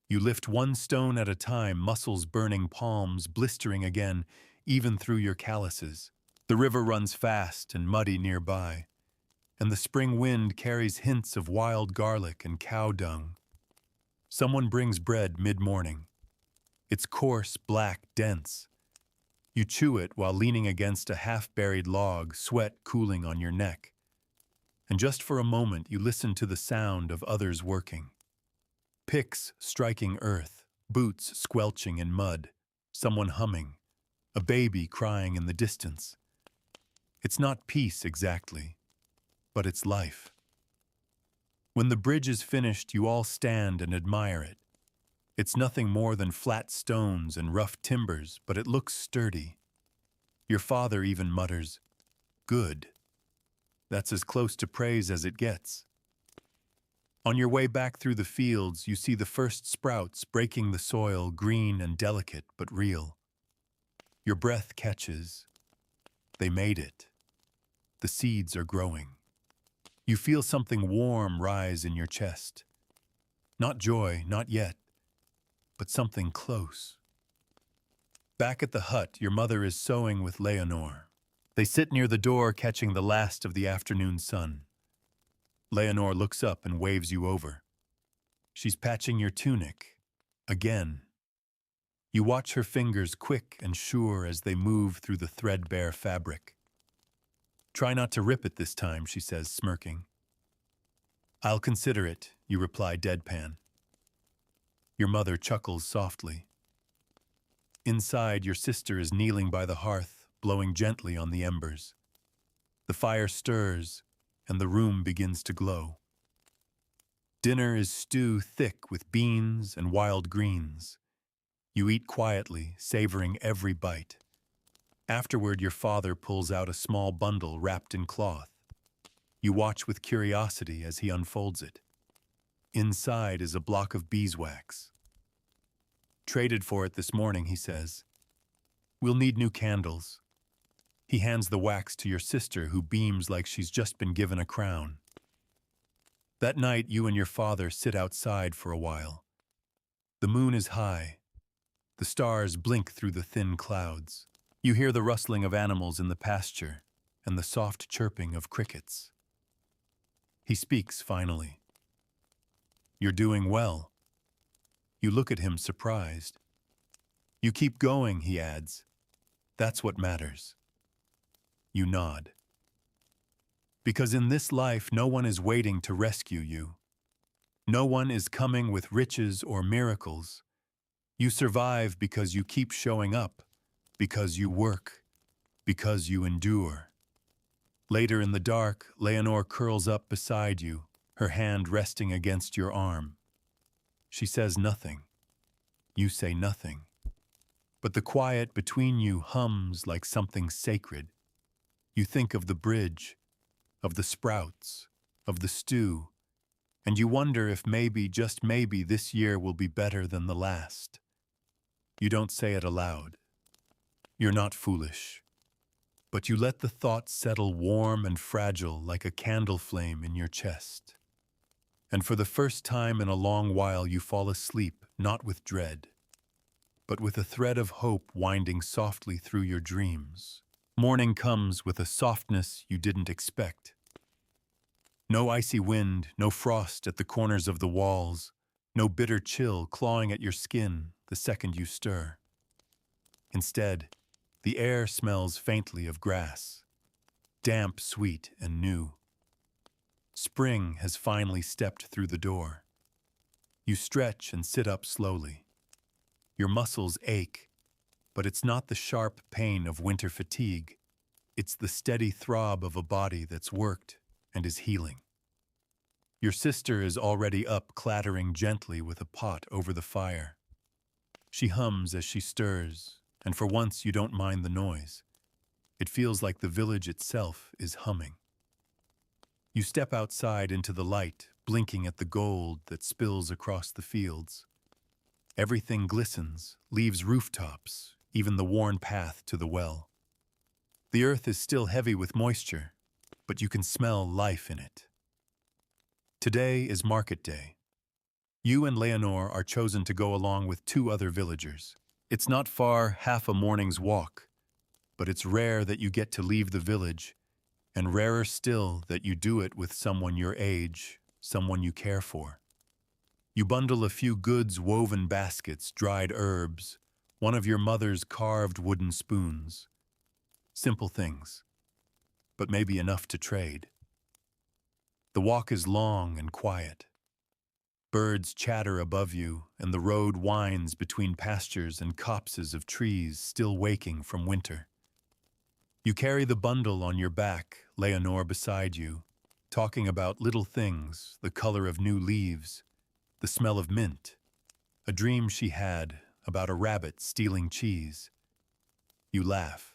You lift one stone at a time, muscles burning, palms blistering again, even through your calluses. The river runs fast and muddy nearby, and the spring wind carries hints of wild garlic and cow dung. Someone brings bread mid-morning. It's coarse, black, dense. You chew it while leaning against a half-buried log, sweat cooling on your neck. And just for a moment you listen to the sound of others working. Picks striking earth, boots squelching in mud, someone humming, a baby crying in the distance. It's not peace exactly, but it's life. When the bridge is finished, you all stand and admire it. It's nothing more than flat stones and rough timbers, but it looks sturdy. Your father even mutters, "Good." That's as close to praise as it gets. On your way back through the fields, you see the first sprouts breaking the soil, green and delicate but real. Your breath catches. They made it. The seeds are growing. You feel something warm rise in your chest. Not joy, not yet, but something close. Back at the hut, your mother is sewing with Leonore. They sit near the door, catching the last of the afternoon sun. Leonore looks up and waves you over. She's patching your tunic. Again. You watch her fingers, quick and sure, as they move through the threadbare fabric. "Try not to rip it this time," she says, smirking. "I'll consider it," you reply deadpan. Your mother chuckles softly. Inside, your sister is kneeling by the hearth, blowing gently on the embers. The fire stirs, and the room begins to glow. Dinner is stew thick with beans and wild greens. You eat quietly, savoring every bite. Afterward, your father pulls out a small bundle wrapped in cloth. You watch with curiosity as he unfolds it. Inside is a block of beeswax. "Traded for it this morning," he says. "We'll need new candles." He hands the wax to your sister, who beams like she's just been given a crown. That night, you and your father sit outside for a while. The moon is high. The stars blink through the thin clouds. You hear the rustling of animals in the pasture and the soft chirping of crickets. He speaks finally. "You're doing well." You look at him surprised. "You keep going," he adds. "That's what matters." You nod. Because in this life, no one is waiting to rescue you. No one is coming with riches or miracles. You survive because you keep showing up, because you work, because you endure. Later in the dark, Leonore curls up beside you, her hand resting against your arm. She says nothing. You say nothing. But the quiet between you hums like something sacred. You think of the bridge, of the sprouts, of the stew, and you wonder if maybe, just maybe, this year will be better than the last. You don't say it aloud. You're not foolish. But you let the thought settle warm and fragile like a candle flame in your chest. And for the first time in a long while you fall asleep, not with dread, but with a thread of hope winding softly through your dreams. Morning comes with a softness you didn't expect. No icy wind, no frost at the corners of the walls, no bitter chill clawing at your skin the second you stir. Instead, the air smells faintly of grass, damp, sweet, and new. Spring has finally stepped through the door. You stretch and sit up slowly. Your muscles ache, but it's not the sharp pain of winter fatigue. It's the steady throb of a body that's worked and is healing. Your sister is already up, clattering gently with a pot over the fire. She hums as she stirs, and for once you don't mind the noise. It feels like the village itself is humming. You step outside into the light, blinking at the gold that spills across the fields. Everything glistens, leaves rooftops, even the worn path to the well. The earth is still heavy with moisture, but you can smell life in it. Today is market day. You and Leonore are chosen to go along with two other villagers. It's not far, half a morning's walk, but it's rare that you get to leave the village, and rarer still that you do it with someone your age, someone you care for. You bundle a few goods, woven baskets, dried herbs, one of your mother's carved wooden spoons. Simple things, but maybe enough to trade. The walk is long and quiet. Birds chatter above you, and the road winds between pastures and copses of trees still waking from winter. You carry the bundle on your back, Leonore beside you, talking about little things, the color of new leaves, the smell of mint, a dream she had about a rabbit stealing cheese. You laugh,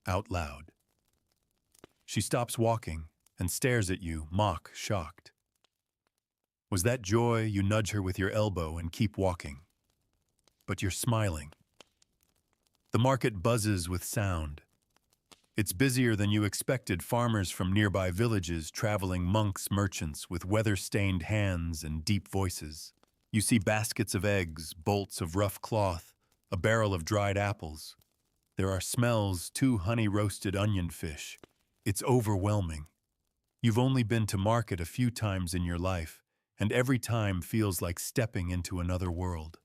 out loud. She stops walking and stares at you, shocked. Was that joy? You nudge her with your elbow and keep walking. But you're smiling. The market buzzes with sound. It's busier than you expected, farmers from nearby villages, traveling monks, merchants with weather-stained hands and deep voices. You see baskets of eggs, bolts of rough cloth, a barrel of dried apples. There are smells, 2 honey-roasted onion fish. It's overwhelming. You've only been to market a few times in your life, and every time feels like stepping into another world.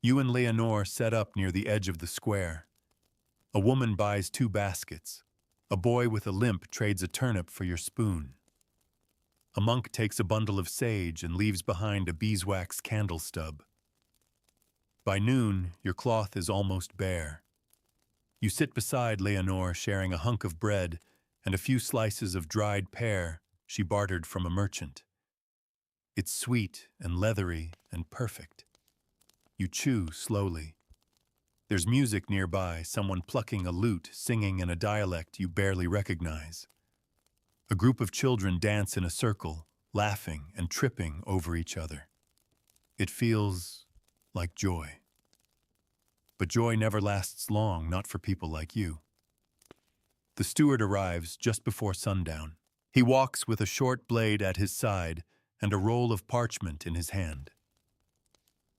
You and Leonore set up near the edge of the square. A woman buys 2 baskets. A boy with a limp trades a turnip for your spoon. A monk takes a bundle of sage and leaves behind a beeswax candle stub. By noon, your cloth is almost bare. You sit beside Leonore, sharing a hunk of bread and a few slices of dried pear she bartered from a merchant. It's sweet and leathery and perfect. You chew slowly. There's music nearby, someone plucking a lute, singing in a dialect you barely recognize. A group of children dance in a circle, laughing and tripping over each other. It feels like joy. But joy never lasts long, not for people like you. The steward arrives just before sundown. He walks with a short blade at his side and a roll of parchment in his hand.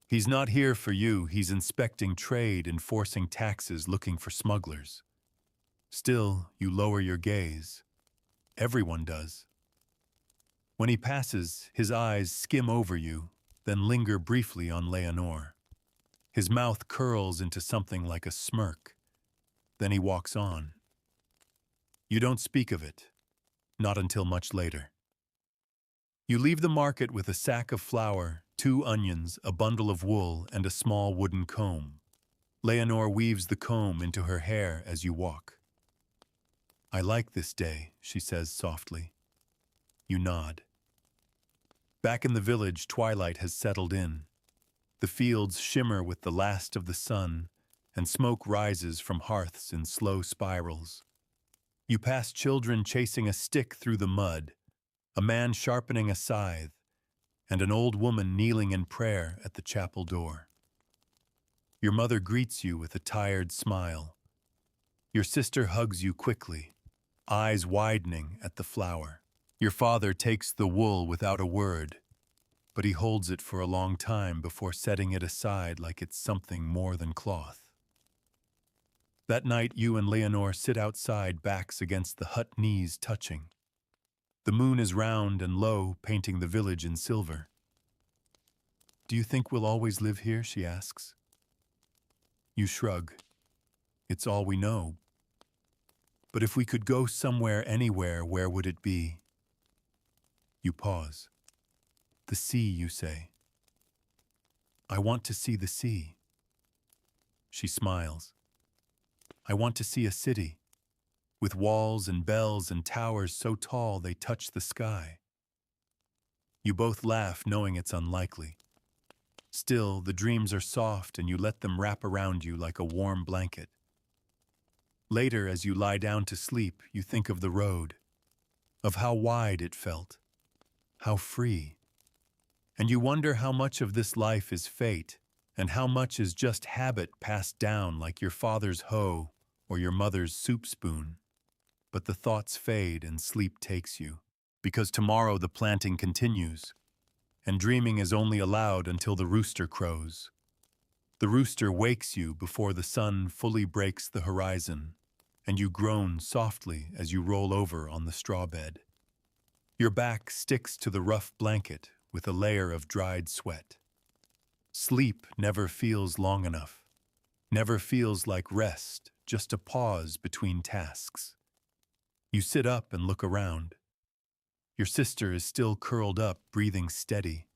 He's not here for you, he's inspecting trade, enforcing taxes, looking for smugglers. Still, you lower your gaze. Everyone does. When he passes, his eyes skim over you, then linger briefly on Leonore. His mouth curls into something like a smirk. Then he walks on. You don't speak of it, not until much later. You leave the market with a sack of flour, 2 onions, a bundle of wool, and a small wooden comb. Leonore weaves the comb into her hair as you walk. I like this day, she says softly. You nod. Back in the village, twilight has settled in. The fields shimmer with the last of the sun, and smoke rises from hearths in slow spirals. You pass children chasing a stick through the mud, a man sharpening a scythe, and an old woman kneeling in prayer at the chapel door. Your mother greets you with a tired smile. Your sister hugs you quickly, eyes widening at the flower. Your father takes the wool without a word, but he holds it for a long time before setting it aside like it's something more than cloth. That night, you and Leonore sit outside, backs against the hut, knees touching. The moon is round and low, painting the village in silver. Do you think we'll always live here? She asks. You shrug. It's all we know. But if we could go somewhere, anywhere, where would it be? You pause. The sea, you say. I want to see the sea. She smiles. I want to see a city, with walls and bells and towers so tall they touch the sky. You both laugh, knowing it's unlikely. Still, the dreams are soft and you let them wrap around you like a warm blanket. Later, as you lie down to sleep, you think of the road, of how wide it felt, how free. And you wonder how much of this life is fate and how much is just habit passed down like your father's hoe or your mother's soup spoon. But the thoughts fade and sleep takes you. because tomorrow the planting continues, and dreaming is only allowed until the rooster crows. The rooster wakes you before the sun fully breaks the horizon, and you groan softly as you roll over on the straw bed. Your back sticks to the rough blanket with a layer of dried sweat. Sleep never feels long enough, never feels like rest, just a pause between tasks. You sit up and look around. Your sister is still curled up, breathing steady.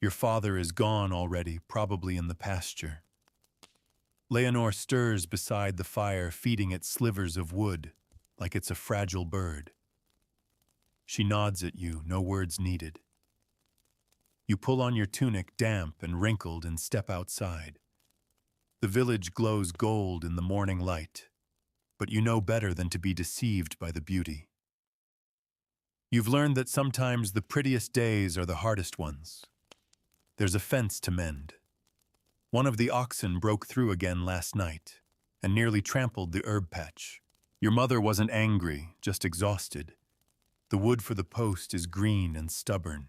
Your father is gone already, probably in the pasture. Leonore stirs beside the fire, feeding it slivers of wood, like it's a fragile bird. She nods at you, no words needed. You pull on your tunic, damp and wrinkled, and step outside. The village glows gold in the morning light, but you know better than to be deceived by the beauty. You've learned that sometimes the prettiest days are the hardest ones. There's a fence to mend. One of the oxen broke through again last night and nearly trampled the herb patch. Your mother wasn't angry, just exhausted. The wood for the post is green and stubborn.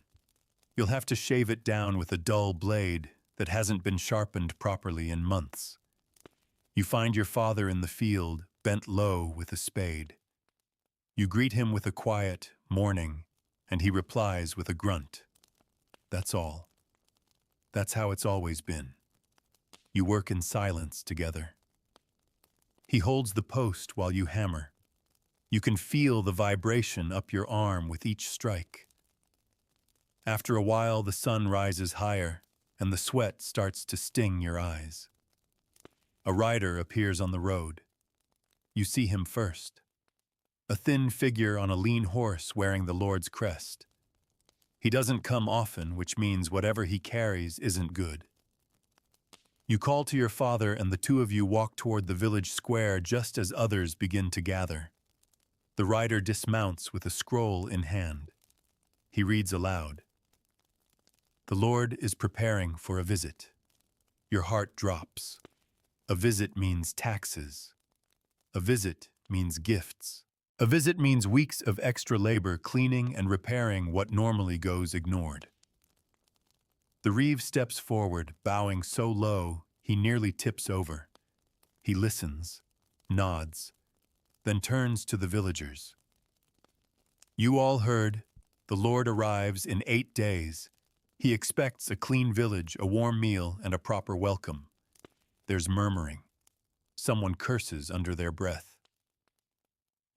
You'll have to shave it down with a dull blade that hasn't been sharpened properly in months. You find your father in the field, bent low with a spade. You greet him with a quiet morning, and he replies with a grunt. That's all. That's how it's always been. You work in silence together. He holds the post while you hammer. You can feel the vibration up your arm with each strike. After a while, the sun rises higher, and the sweat starts to sting your eyes. A rider appears on the road. You see him first. A thin figure on a lean horse wearing the Lord's crest. He doesn't come often, which means whatever he carries isn't good. You call to your father, and the two of you walk toward the village square just as others begin to gather. The rider dismounts with a scroll in hand. He reads aloud. The Lord is preparing for a visit. Your heart drops. A visit means taxes. A visit means gifts. A visit means weeks of extra labor cleaning and repairing what normally goes ignored. The reeve steps forward, bowing so low he nearly tips over. He listens, nods, then turns to the villagers. You all heard, the Lord arrives in 8 days. He expects a clean village, a warm meal, and a proper welcome. There's murmuring. Someone curses under their breath.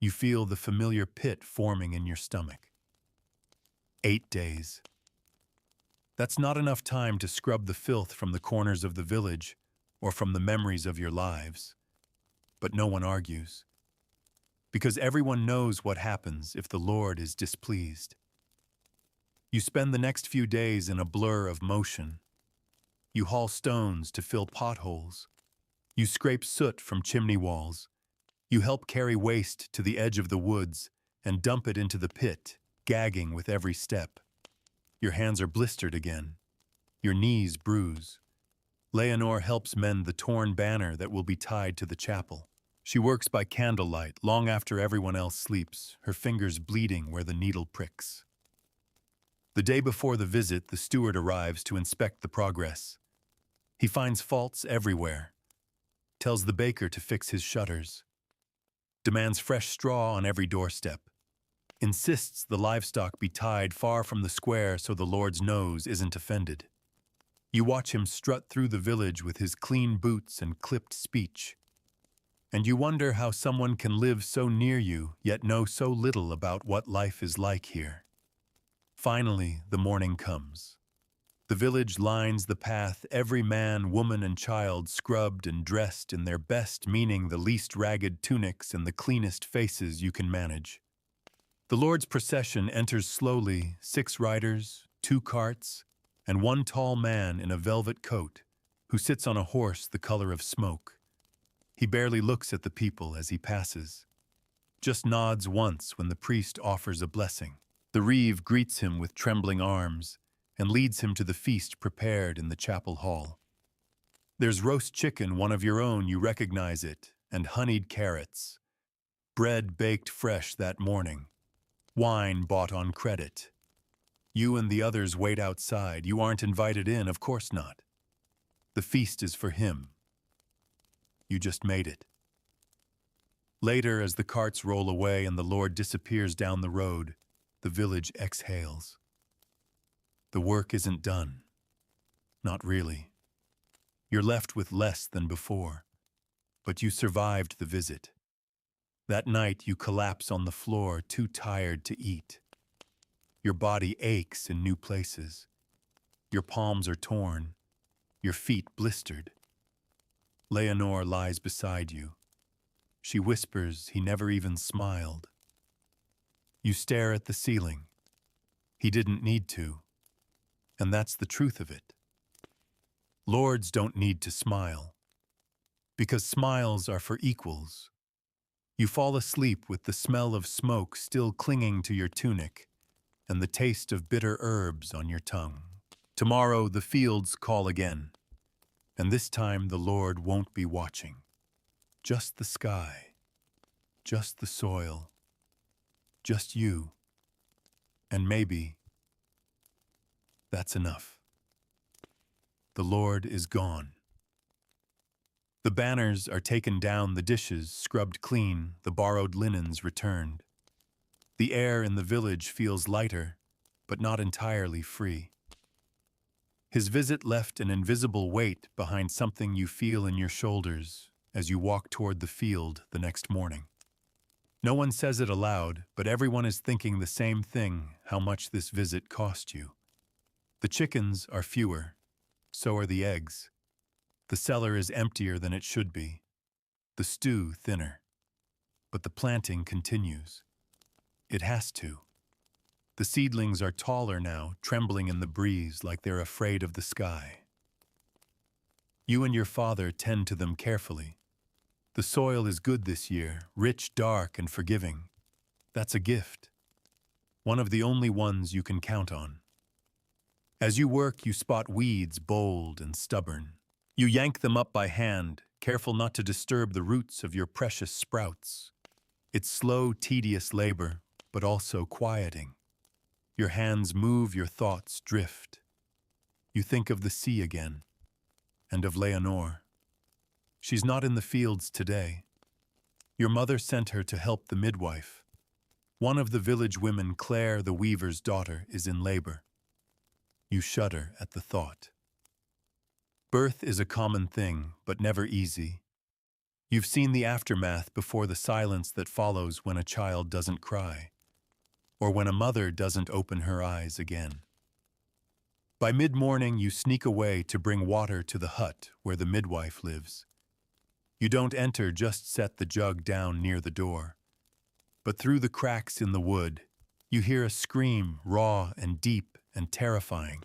You feel the familiar pit forming in your stomach. 8 days. That's not enough time to scrub the filth from the corners of the village or from the memories of your lives. But no one argues. Because everyone knows what happens if the Lord is displeased. You spend the next few days in a blur of motion. You haul stones to fill potholes. You scrape soot from chimney walls. You help carry waste to the edge of the woods and dump it into the pit, gagging with every step. Your hands are blistered again. Your knees bruise. Leonore helps mend the torn banner that will be tied to the chapel. She works by candlelight long after everyone else sleeps, her fingers bleeding where the needle pricks. The day before the visit, the steward arrives to inspect the progress. He finds faults everywhere, tells the baker to fix his shutters, demands fresh straw on every doorstep, insists the livestock be tied far from the square so the Lord's nose isn't offended. You watch him strut through the village with his clean boots and clipped speech, and you wonder how someone can live so near you yet know so little about what life is like here. Finally, the morning comes. The village lines the path, every man, woman, and child scrubbed and dressed in their best, meaning the least ragged tunics and the cleanest faces you can manage. The Lord's procession enters slowly, 6 riders, 2 carts, and 1 tall man in a velvet coat who sits on a horse the color of smoke. He barely looks at the people as he passes, just nods once when the priest offers a blessing. The reeve greets him with trembling arms and leads him to the feast prepared in the chapel hall. There's roast chicken, one of your own, you recognize it, and honeyed carrots. Bread baked fresh that morning. Wine bought on credit. You and the others wait outside. You aren't invited in, of course not. The feast is for him. You just made it. Later, as the carts roll away and the Lord disappears down the road, the village exhales. The work isn't done. Not really. You're left with less than before. But you survived the visit. That night you collapse on the floor, too tired to eat. Your body aches in new places. Your palms are torn. Your feet blistered. Leonore lies beside you. She whispers he never even smiled. You stare at the ceiling. He didn't need to. And that's the truth of it. Lords don't need to smile. Because smiles are for equals. You fall asleep with the smell of smoke still clinging to your tunic and the taste of bitter herbs on your tongue. Tomorrow the fields call again, and this time the Lord won't be watching. Just the sky, just the soil, just you, and maybe that's enough. The Lord is gone. The banners are taken down, the dishes scrubbed clean, the borrowed linens returned. The air in the village feels lighter, but not entirely free. His visit left an invisible weight behind something you feel in your shoulders as you walk toward the field the next morning. No one says it aloud, but everyone is thinking the same thing: how much this visit cost you. The chickens are fewer, so are the eggs. The cellar is emptier than it should be, the stew thinner. But the planting continues. It has to. The seedlings are taller now, trembling in the breeze like they're afraid of the sky. You and your father tend to them carefully. The soil is good this year, rich, dark, and forgiving. That's a gift. One of the only ones you can count on. As you work, you spot weeds, bold and stubborn. You yank them up by hand, careful not to disturb the roots of your precious sprouts. It's slow, tedious labor, but also quieting. Your hands move, your thoughts drift. You think of the sea again, and of Leonore. She's not in the fields today. Your mother sent her to help the midwife. One of the village women, Claire, the weaver's daughter, is in labor. You shudder at the thought. Birth is a common thing, but never easy. You've seen the aftermath before, the silence that follows when a child doesn't cry, or when a mother doesn't open her eyes again. By mid-morning, you sneak away to bring water to the hut where the midwife lives. You don't enter, just set the jug down near the door. But through the cracks in the wood, you hear a scream, raw and deep and terrifying.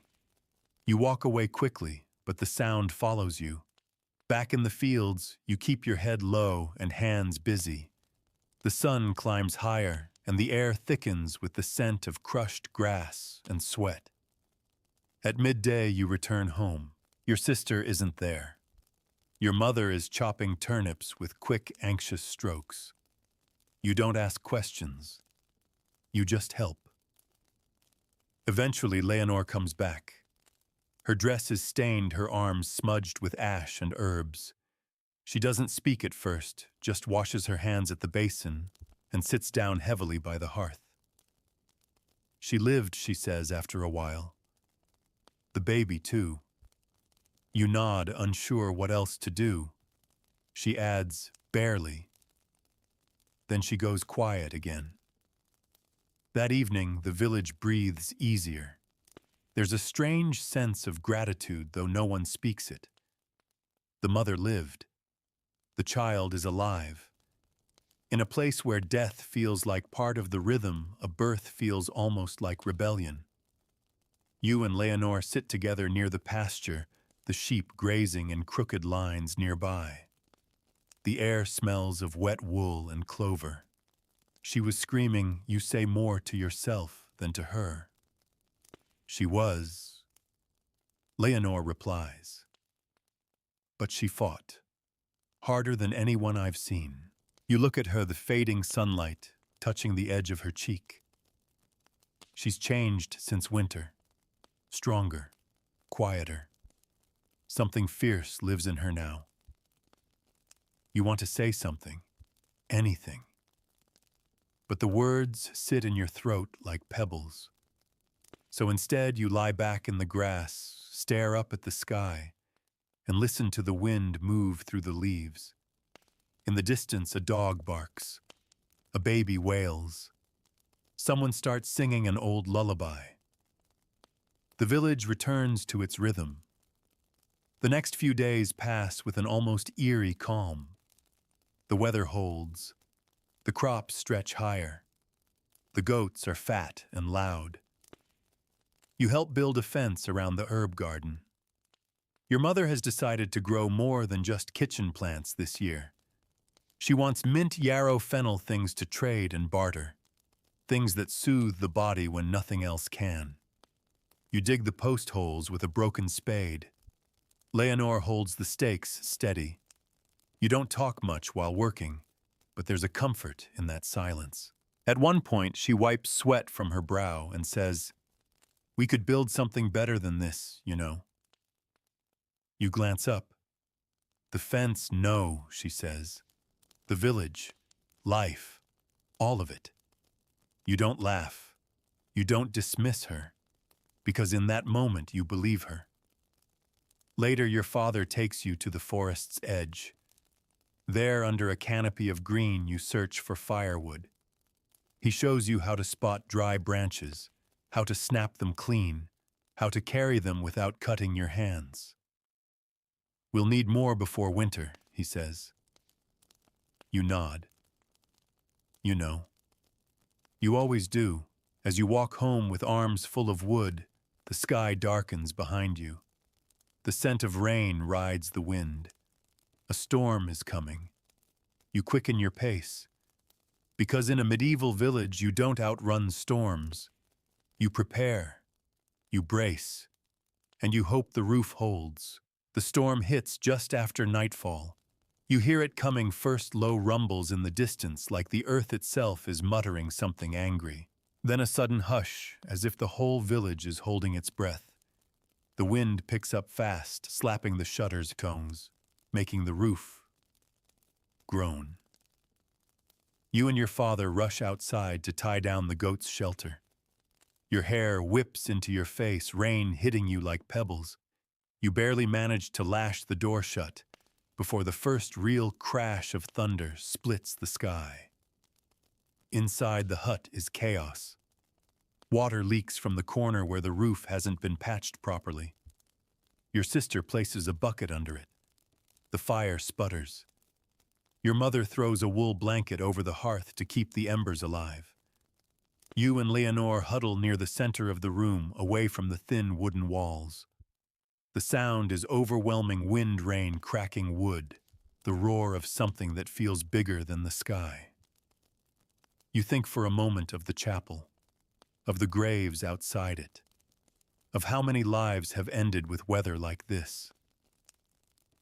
You walk away quickly, but the sound follows you. Back in the fields, you keep your head low and hands busy. The sun climbs higher, and the air thickens with the scent of crushed grass and sweat. At midday, you return home. Your sister isn't there. Your mother is chopping turnips with quick, anxious strokes. You don't ask questions. You just help. Eventually, Leonore comes back. Her dress is stained, her arms smudged with ash and herbs. She doesn't speak at first, just washes her hands at the basin and sits down heavily by the hearth. She lived, she says after a while. The baby, too. You nod, unsure what else to do. She adds, barely. Then she goes quiet again. That evening, the village breathes easier. There's a strange sense of gratitude, though no one speaks it. The mother lived. The child is alive. In a place where death feels like part of the rhythm, a birth feels almost like rebellion. You and Leonore sit together near the pasture, the sheep grazing in crooked lines nearby. The air smells of wet wool and clover. She was screaming, "You say more to yourself than to her." She was. Leonore replies. But she fought. Harder than anyone I've seen. You look at her, the fading sunlight touching the edge of her cheek. She's changed since winter. Stronger, quieter. Something fierce lives in her now. You want to say something, anything. But the words sit in your throat like pebbles. So instead you lie back in the grass, stare up at the sky, and listen to the wind move through the leaves. In the distance, a dog barks. A baby wails. Someone starts singing an old lullaby. The village returns to its rhythm. The next few days pass with an almost eerie calm. The weather holds. The crops stretch higher. The goats are fat and loud. You help build a fence around the herb garden. Your mother has decided to grow more than just kitchen plants this year. She wants mint yarrow fennel things to trade and barter, things that soothe the body when nothing else can. You dig the post holes with a broken spade. Leonore holds the stakes steady. You don't talk much while working, but there's a comfort in that silence. At one point, she wipes sweat from her brow and says, "We could build something better than this, you know." You glance up. The fence, no, she says. The village, life, all of it. You don't laugh. You don't dismiss her, because in that moment you believe her. Later, your father takes you to the forest's edge. There, under a canopy of green, you search for firewood. He shows you how to spot dry branches, how to snap them clean, how to carry them without cutting your hands. "We'll need more before winter," he says. You nod. You know. You always do. As you walk home with arms full of wood, the sky darkens behind you. The scent of rain rides the wind. A storm is coming. You quicken your pace. Because in a medieval village, you don't outrun storms. You prepare. You brace. And you hope the roof holds. The storm hits just after nightfall. You hear it coming, first low rumbles in the distance, like the earth itself is muttering something angry. Then a sudden hush, as if the whole village is holding its breath. The wind picks up fast, slapping the shutters' cones, making the roof groan. You and your father rush outside to tie down the goat's shelter. Your hair whips into your face, rain hitting you like pebbles. You barely manage to lash the door shut before the first real crash of thunder splits the sky. Inside the hut is chaos. Water leaks from the corner where the roof hasn't been patched properly. Your sister places a bucket under it. The fire sputters. Your mother throws a wool blanket over the hearth to keep the embers alive. You and Leonore huddle near the center of the room, away from the thin wooden walls. The sound is overwhelming wind rain cracking wood, the roar of something that feels bigger than the sky. You think for a moment of the chapel, of the graves outside it, of how many lives have ended with weather like this.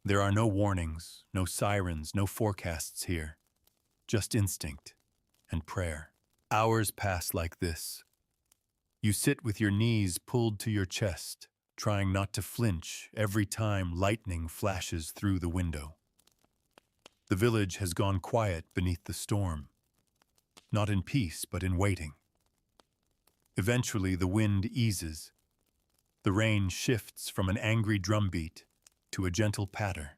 There are no warnings, no sirens, no forecasts here, just instinct and prayer. Hours pass like this. You sit with your knees pulled to your chest, trying not to flinch every time lightning flashes through the window. The village has gone quiet beneath the storm, not in peace, but in waiting. Eventually, the wind eases. The rain shifts from an angry drumbeat to a gentle patter,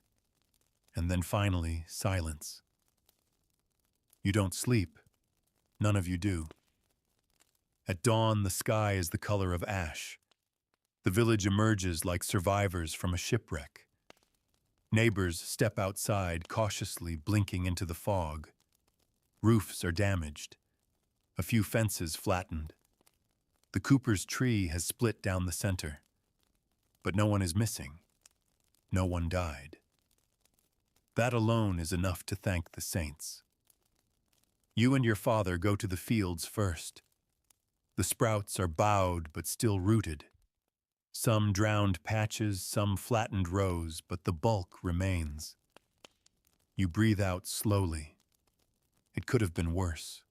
and then finally, silence. You don't sleep. None of you do. At dawn, the sky is the color of ash. The village emerges like survivors from a shipwreck. Neighbors step outside, cautiously blinking into the fog. Roofs are damaged. A few fences flattened. The Cooper's tree has split down the center. But no one is missing. No one died. That alone is enough to thank the saints. You and your father go to the fields first. The sprouts are bowed but still rooted. Some drowned patches, some flattened rows, but the bulk remains. You breathe out slowly. It could have been worse.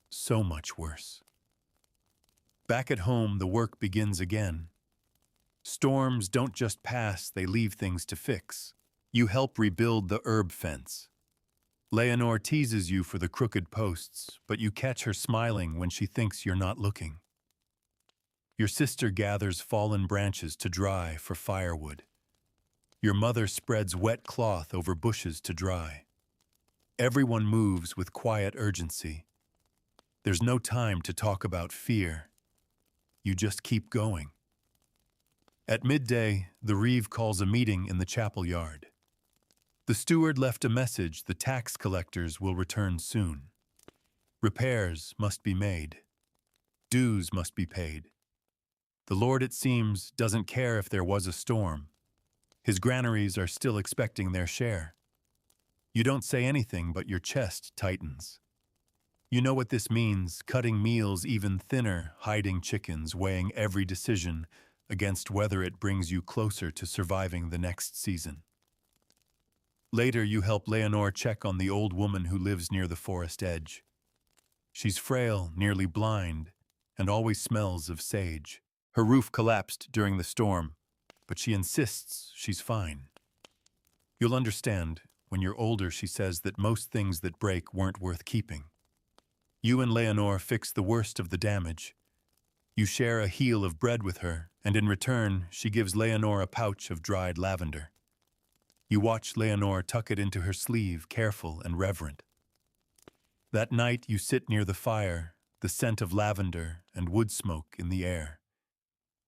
So much worse. Back at home, the work begins again. Storms don't just pass, they leave things to fix. You help rebuild the herb fence. Leonore teases you for the crooked posts, but you catch her smiling when she thinks you're not looking. Your sister gathers fallen branches to dry for firewood. Your mother spreads wet cloth over bushes to dry. Everyone moves with quiet urgency. There's no time to talk about fear. You just keep going. At midday, the reeve calls a meeting in the chapel yard. The steward left a message: the tax collectors will return soon. Repairs must be made. Dues must be paid. The Lord, it seems, doesn't care if there was a storm. His granaries are still expecting their share. You don't say anything, but your chest tightens. You know what this means: cutting meals even thinner, hiding chickens, weighing every decision against whether it brings you closer to surviving the next season. Later, you help Leonore check on the old woman who lives near the forest edge. She's frail, nearly blind, and always smells of sage. Her roof collapsed during the storm, but she insists she's fine. You'll understand. When you're older, she says that most things that break weren't worth keeping. You and Leonore fix the worst of the damage. You share a heel of bread with her, and in return, she gives Leonore a pouch of dried lavender. You watch Leonore tuck it into her sleeve, careful and reverent. That night, you sit near the fire, the scent of lavender and wood smoke in the air.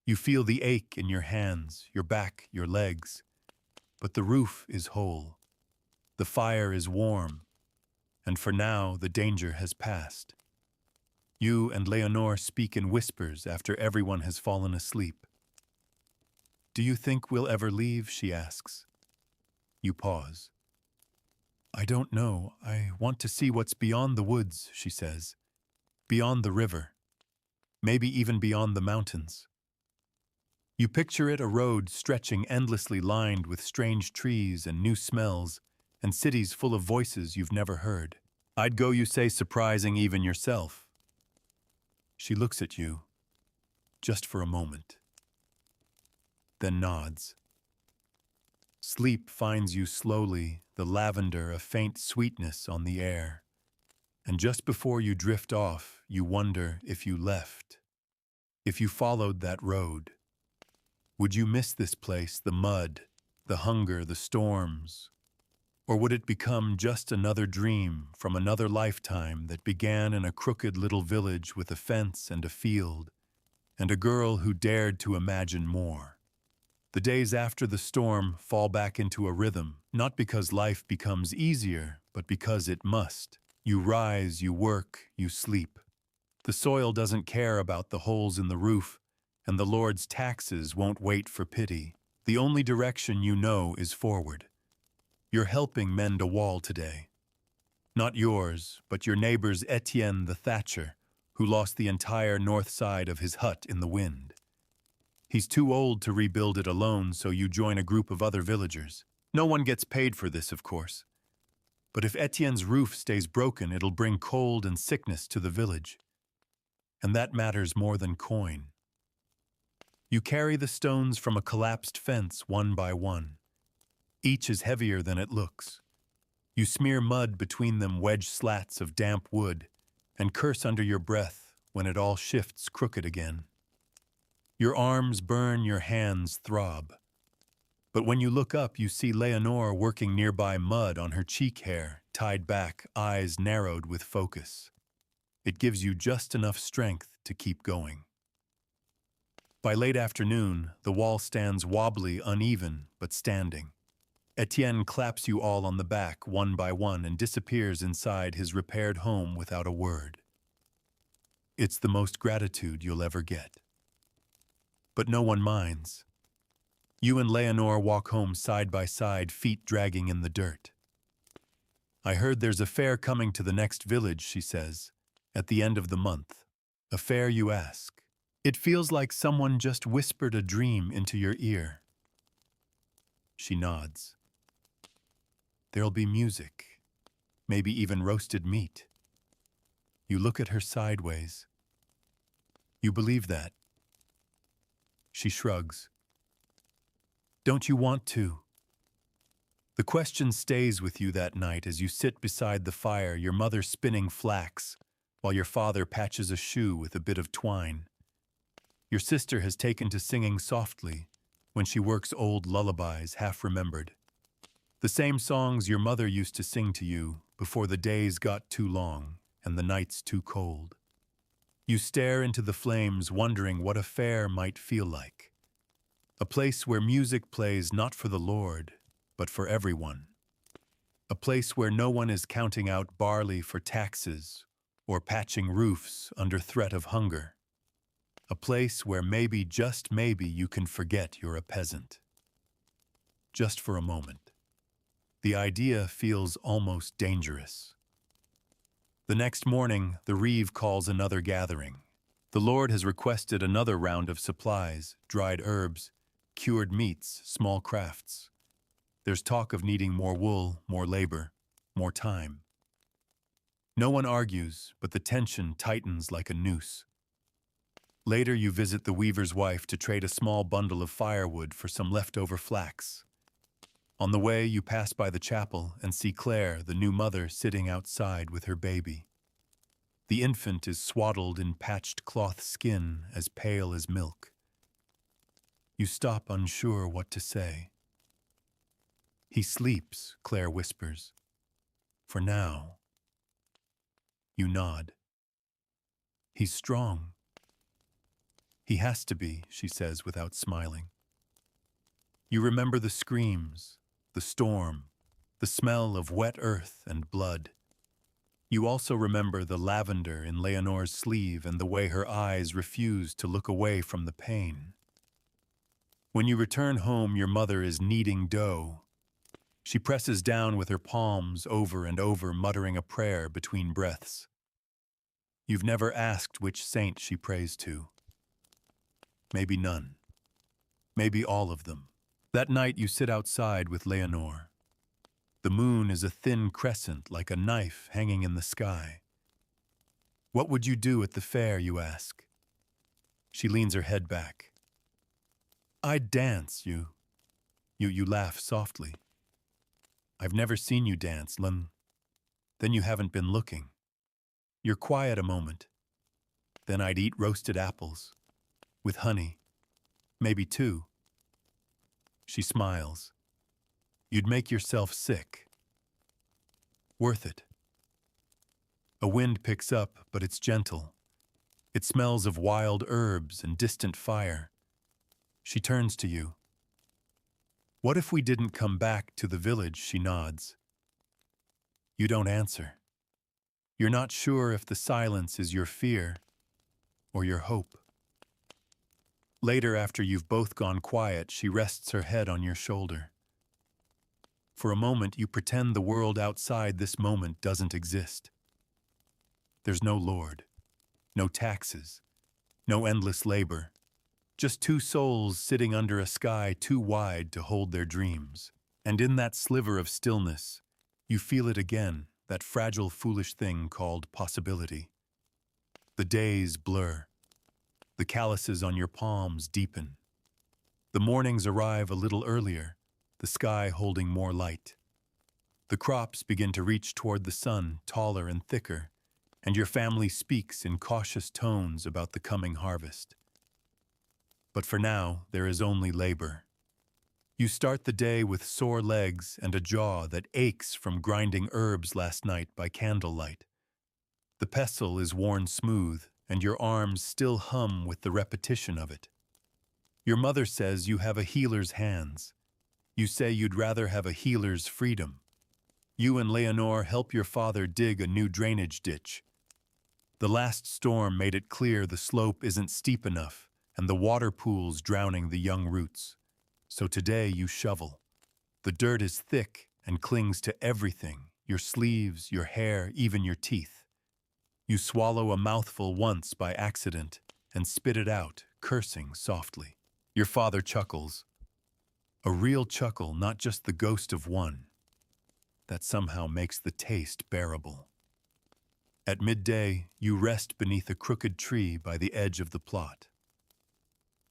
You feel the ache in your hands, your back, your legs. But the roof is whole. The fire is warm. And for now, the danger has passed. You and Leonore speak in whispers after everyone has fallen asleep. "Do you think we'll ever leave?" she asks. You pause. "I don't know. I want to see what's beyond the woods," she says. "Beyond the river. Maybe even beyond the mountains." You picture it, a road stretching endlessly, lined with strange trees and new smells, and cities full of voices you've never heard. "I'd go," you say, surprising even yourself. She looks at you, just for a moment, then nods. Sleep finds you slowly, the lavender a faint sweetness on the air. And just before you drift off, you wonder if you left, if you followed that road. Would you miss this place, the mud, the hunger, the storms? Or would it become just another dream from another lifetime that began in a crooked little village with a fence and a field, and a girl who dared to imagine more? The days after the storm fall back into a rhythm, not because life becomes easier, but because it must. You rise, you work, you sleep. The soil doesn't care about the holes in the roof, and the Lord's taxes won't wait for pity. The only direction you know is forward. You're helping mend a wall today. Not yours, but your neighbor's Etienne the thatcher, who lost the entire north side of his hut in the wind. He's too old to rebuild it alone, so you join a group of other villagers. No one gets paid for this, of course. But if Etienne's roof stays broken, it'll bring cold and sickness to the village. And that matters more than coin. You carry the stones from a collapsed fence one by one. Each is heavier than it looks. You smear mud between them, wedge slats of damp wood, and curse under your breath when it all shifts crooked again. Your arms burn, your hands throb. But when you look up, you see Leonore working nearby, mud on her cheek hair, tied back, eyes narrowed with focus. It gives you just enough strength to keep going. By late afternoon, the wall stands wobbly, uneven, but standing. Etienne claps you all on the back, one by one, and disappears inside his repaired home without a word. It's the most gratitude you'll ever get. But no one minds. You and Leonore walk home side by side, feet dragging in the dirt. "I heard there's a fair coming to the next village," she says, "at the end of the month." A fair, you ask. It feels like someone just whispered a dream into your ear. She nods. There'll be music, maybe even roasted meat. You look at her sideways. You believe that? She shrugs. Don't you want to? The question stays with you that night as you sit beside the fire, your mother spinning flax, while your father patches a shoe with a bit of twine. Your sister has taken to singing softly when she works old lullabies half-remembered. The same songs your mother used to sing to you before the days got too long and the nights too cold. You stare into the flames wondering what a fair might feel like. A place where music plays not for the Lord, but for everyone. A place where no one is counting out barley for taxes or patching roofs under threat of hunger. A place where maybe, just maybe, you can forget you're a peasant. Just for a moment. The idea feels almost dangerous. The next morning, the reeve calls another gathering. The Lord has requested another round of supplies, dried herbs, cured meats, small crafts. There's talk of needing more wool, more labor, more time. No one argues, but the tension tightens like a noose. Later, you visit the weaver's wife to trade a small bundle of firewood for some leftover flax. On the way, you pass by the chapel and see Claire, the new mother, sitting outside with her baby. The infant is swaddled in patched cloth skin as pale as milk. You stop unsure what to say. He sleeps, Claire whispers. For now. You nod. He's strong. He has to be, she says without smiling. You remember the screams, the storm, the smell of wet earth and blood. You also remember the lavender in Leonore's sleeve and the way her eyes refused to look away from the pain. When you return home, your mother is kneading dough. She presses down with her palms over and over, muttering a prayer between breaths. You've never asked which saint she prays to. Maybe none. Maybe all of them. That night you sit outside with Leonore. The moon is a thin crescent like a knife hanging in the sky. What would you do at the fair, you ask? She leans her head back. I'd dance, you laugh softly. I've never seen you dance, Lem. Then you haven't been looking. You're quiet a moment. Then I'd eat roasted apples. With honey. Maybe two. She smiles. You'd make yourself sick. Worth it. A wind picks up, but it's gentle. It smells of wild herbs and distant fire. She turns to you. What if we didn't come back to the village, she nods. You don't answer. You're not sure if the silence is your fear or your hope. Later, after you've both gone quiet, she rests her head on your shoulder. For a moment, you pretend the world outside this moment doesn't exist. There's no Lord, no taxes, no endless labor. Just two souls sitting under a sky too wide to hold their dreams. And in that sliver of stillness, you feel it again, that fragile, foolish thing called possibility. The days blur. The calluses on your palms deepen. The mornings arrive a little earlier, the sky holding more light. The crops begin to reach toward the sun, taller and thicker, and your family speaks in cautious tones about the coming harvest. But for now, there is only labor. You start the day with sore legs and a jaw that aches from grinding herbs last night by candlelight. The pestle is worn smooth, and your arms still hum with the repetition of it. Your mother says you have a healer's hands. You say you'd rather have a healer's freedom. You and Leonore help your father dig a new drainage ditch. The last storm made it clear the slope isn't steep enough, and the water pools drowning the young roots. So today you shovel. The dirt is thick and clings to everything, your sleeves, your hair, even your teeth. You swallow a mouthful once by accident and spit it out, cursing softly. Your father chuckles. A real chuckle, not just the ghost of one. That somehow makes the taste bearable. At midday, you rest beneath a crooked tree by the edge of the plot.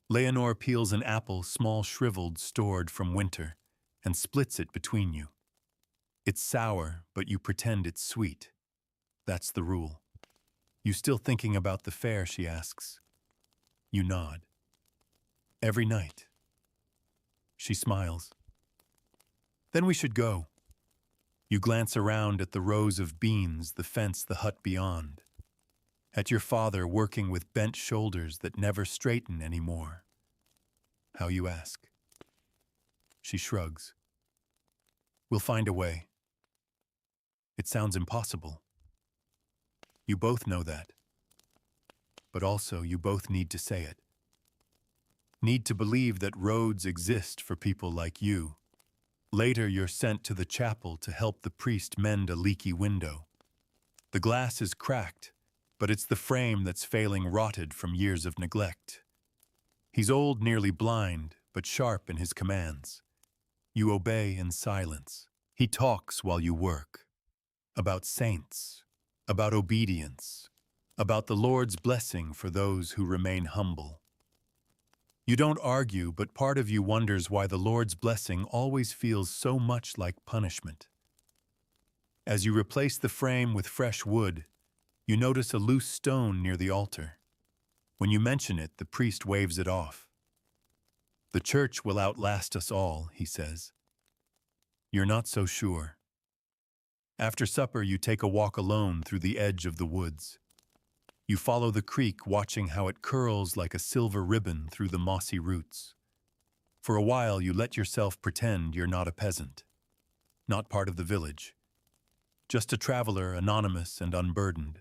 Leonore peels an apple small shriveled stored from winter and splits it between you. It's sour, but you pretend it's sweet. That's the rule. You still thinking about the fair, she asks. You nod. Every night. She smiles. Then we should go. You glance around at the rows of beans, the fence, the hut beyond. At your father working with bent shoulders that never straighten anymore. How, you ask? She shrugs. We'll find a way. It sounds impossible. You both know that. But also, you both need to say it. Need to believe that roads exist for people like you. Later, you're sent to the chapel to help the priest mend a leaky window. The glass is cracked, but it's the frame that's failing, rotted from years of neglect. He's old, nearly blind, but sharp in his commands. You obey in silence. He talks while you work. About saints, about obedience, about the Lord's blessing for those who remain humble. You don't argue, but part of you wonders why the Lord's blessing always feels so much like punishment. As you replace the frame with fresh wood, you notice a loose stone near the altar. When you mention it, the priest waves it off. The church will outlast us all, he says. You're not so sure. After supper, you take a walk alone through the edge of the woods. You follow the creek, watching how it curls like a silver ribbon through the mossy roots. For a while, you let yourself pretend you're not a peasant, not part of the village, just a traveler, anonymous and unburdened.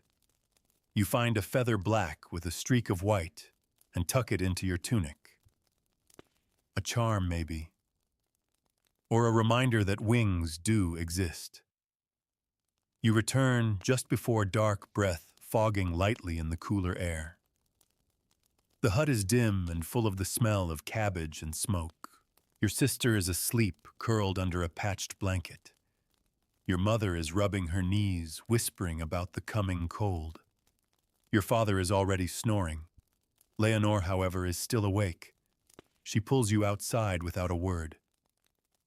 You find a feather black with a streak of white and tuck it into your tunic. A charm, maybe, or a reminder that wings do exist. You return just before dark breath fogging lightly in the cooler air. The hut is dim and full of the smell of cabbage and smoke. Your sister is asleep, curled under a patched blanket. Your mother is rubbing her knees, whispering about the coming cold. Your father is already snoring. Leonore, however, is still awake. She pulls you outside without a word.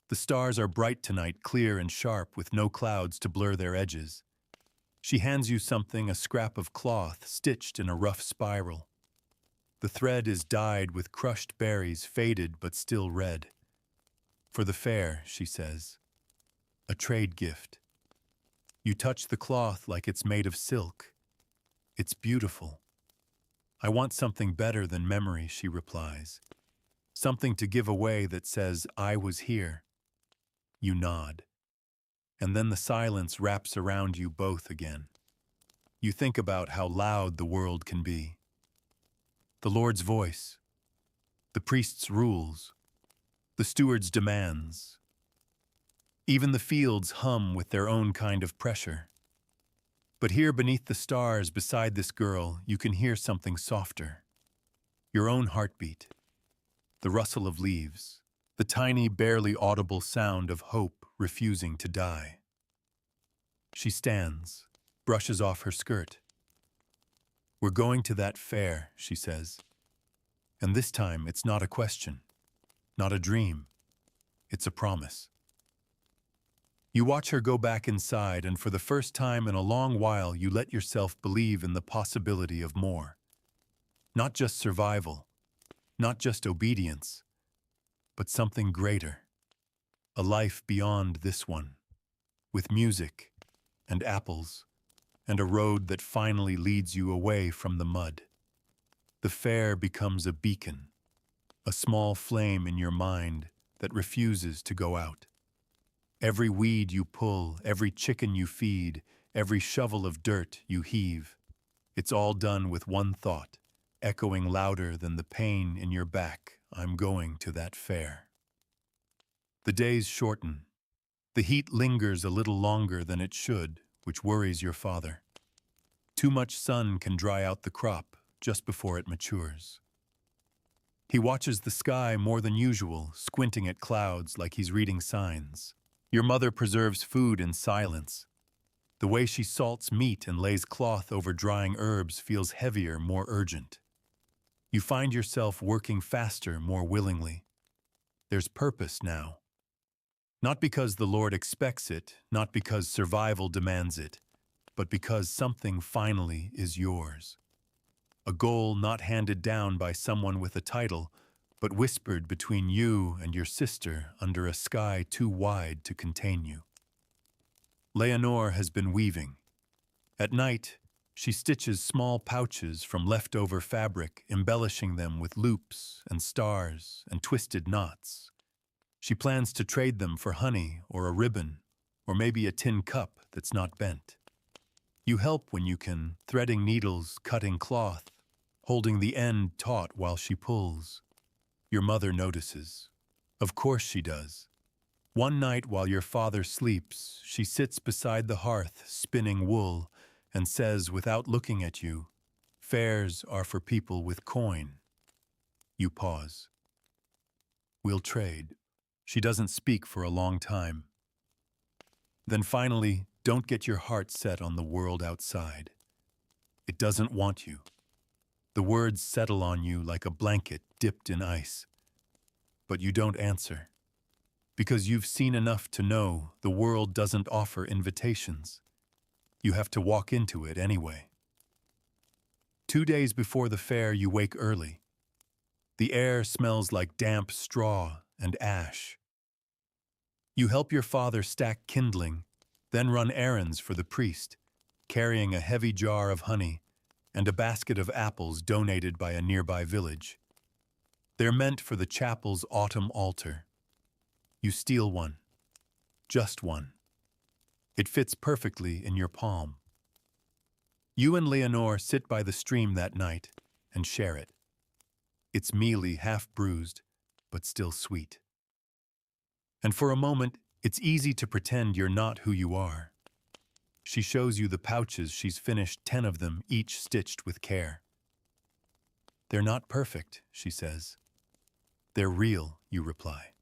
The stars are bright tonight, clear and sharp, with no clouds to blur their edges. She hands you something, a scrap of cloth stitched in a rough spiral. The thread is dyed with crushed berries, faded but still red. For the fair, she says. A trade gift. You touch the cloth like it's made of silk. It's beautiful. I want something better than memory, she replies. Something to give away that says, I was here. You nod. And then the silence wraps around you both again. You think about how loud the world can be. The Lord's voice, the priest's rules, the steward's demands. Even the fields hum with their own kind of pressure. But here beneath the stars, beside this girl, you can hear something softer. Your own heartbeat, the rustle of leaves, the tiny, barely audible sound of hope refusing to die. She stands, brushes off her skirt. We're going to that fair, she says. And this time it's not a question, not a dream. It's a promise. You watch her go back inside, and for the first time in a long while, you let yourself believe in the possibility of more. Not just survival, not just obedience, but something greater. A life beyond this one, with music and apples and a road that finally leads you away from the mud. The fair becomes a beacon, a small flame in your mind that refuses to go out. Every weed you pull, every chicken you feed, every shovel of dirt you heave, it's all done with one thought, echoing louder than the pain in your back. I'm going to that fair. The days shorten. The heat lingers a little longer than it should, which worries your father. Too much sun can dry out the crop just before it matures. He watches the sky more than usual, squinting at clouds like he's reading signs. Your mother preserves food in silence. The way she salts meat and lays cloth over drying herbs feels heavier, more urgent. You find yourself working faster, more willingly. There's purpose now. Not because the Lord expects it, not because survival demands it, but because something finally is yours. A goal not handed down by someone with a title, but whispered between you and your sister under a sky too wide to contain you. Leonore has been weaving. At night, she stitches small pouches from leftover fabric, embellishing them with loops and stars and twisted knots. She plans to trade them for honey or a ribbon, or maybe a tin cup that's not bent. You help when you can, threading needles, cutting cloth, holding the end taut while she pulls. Your mother notices. Of course she does. One night while your father sleeps, she sits beside the hearth, spinning wool, and says without looking at you, "Fairs are for people with coin." You pause. "We'll trade." She doesn't speak for a long time. Then finally, don't get your heart set on the world outside. It doesn't want you. The words settle on you like a blanket dipped in ice. But you don't answer. Because you've seen enough to know the world doesn't offer invitations. You have to walk into it anyway. 2 days before the fair, you wake early. The air smells like damp straw and ash. You help your father stack kindling, then run errands for the priest, carrying a heavy jar of honey and a basket of apples donated by a nearby village. They're meant for the chapel's autumn altar. You steal one. Just one. It fits perfectly in your palm. You and Leonore sit by the stream that night and share it. It's mealy, half bruised, but still sweet. And for a moment, it's easy to pretend you're not who you are. She shows you the pouches she's finished, 10 of them, each stitched with care. "They're not perfect," she says. "They're real," you reply.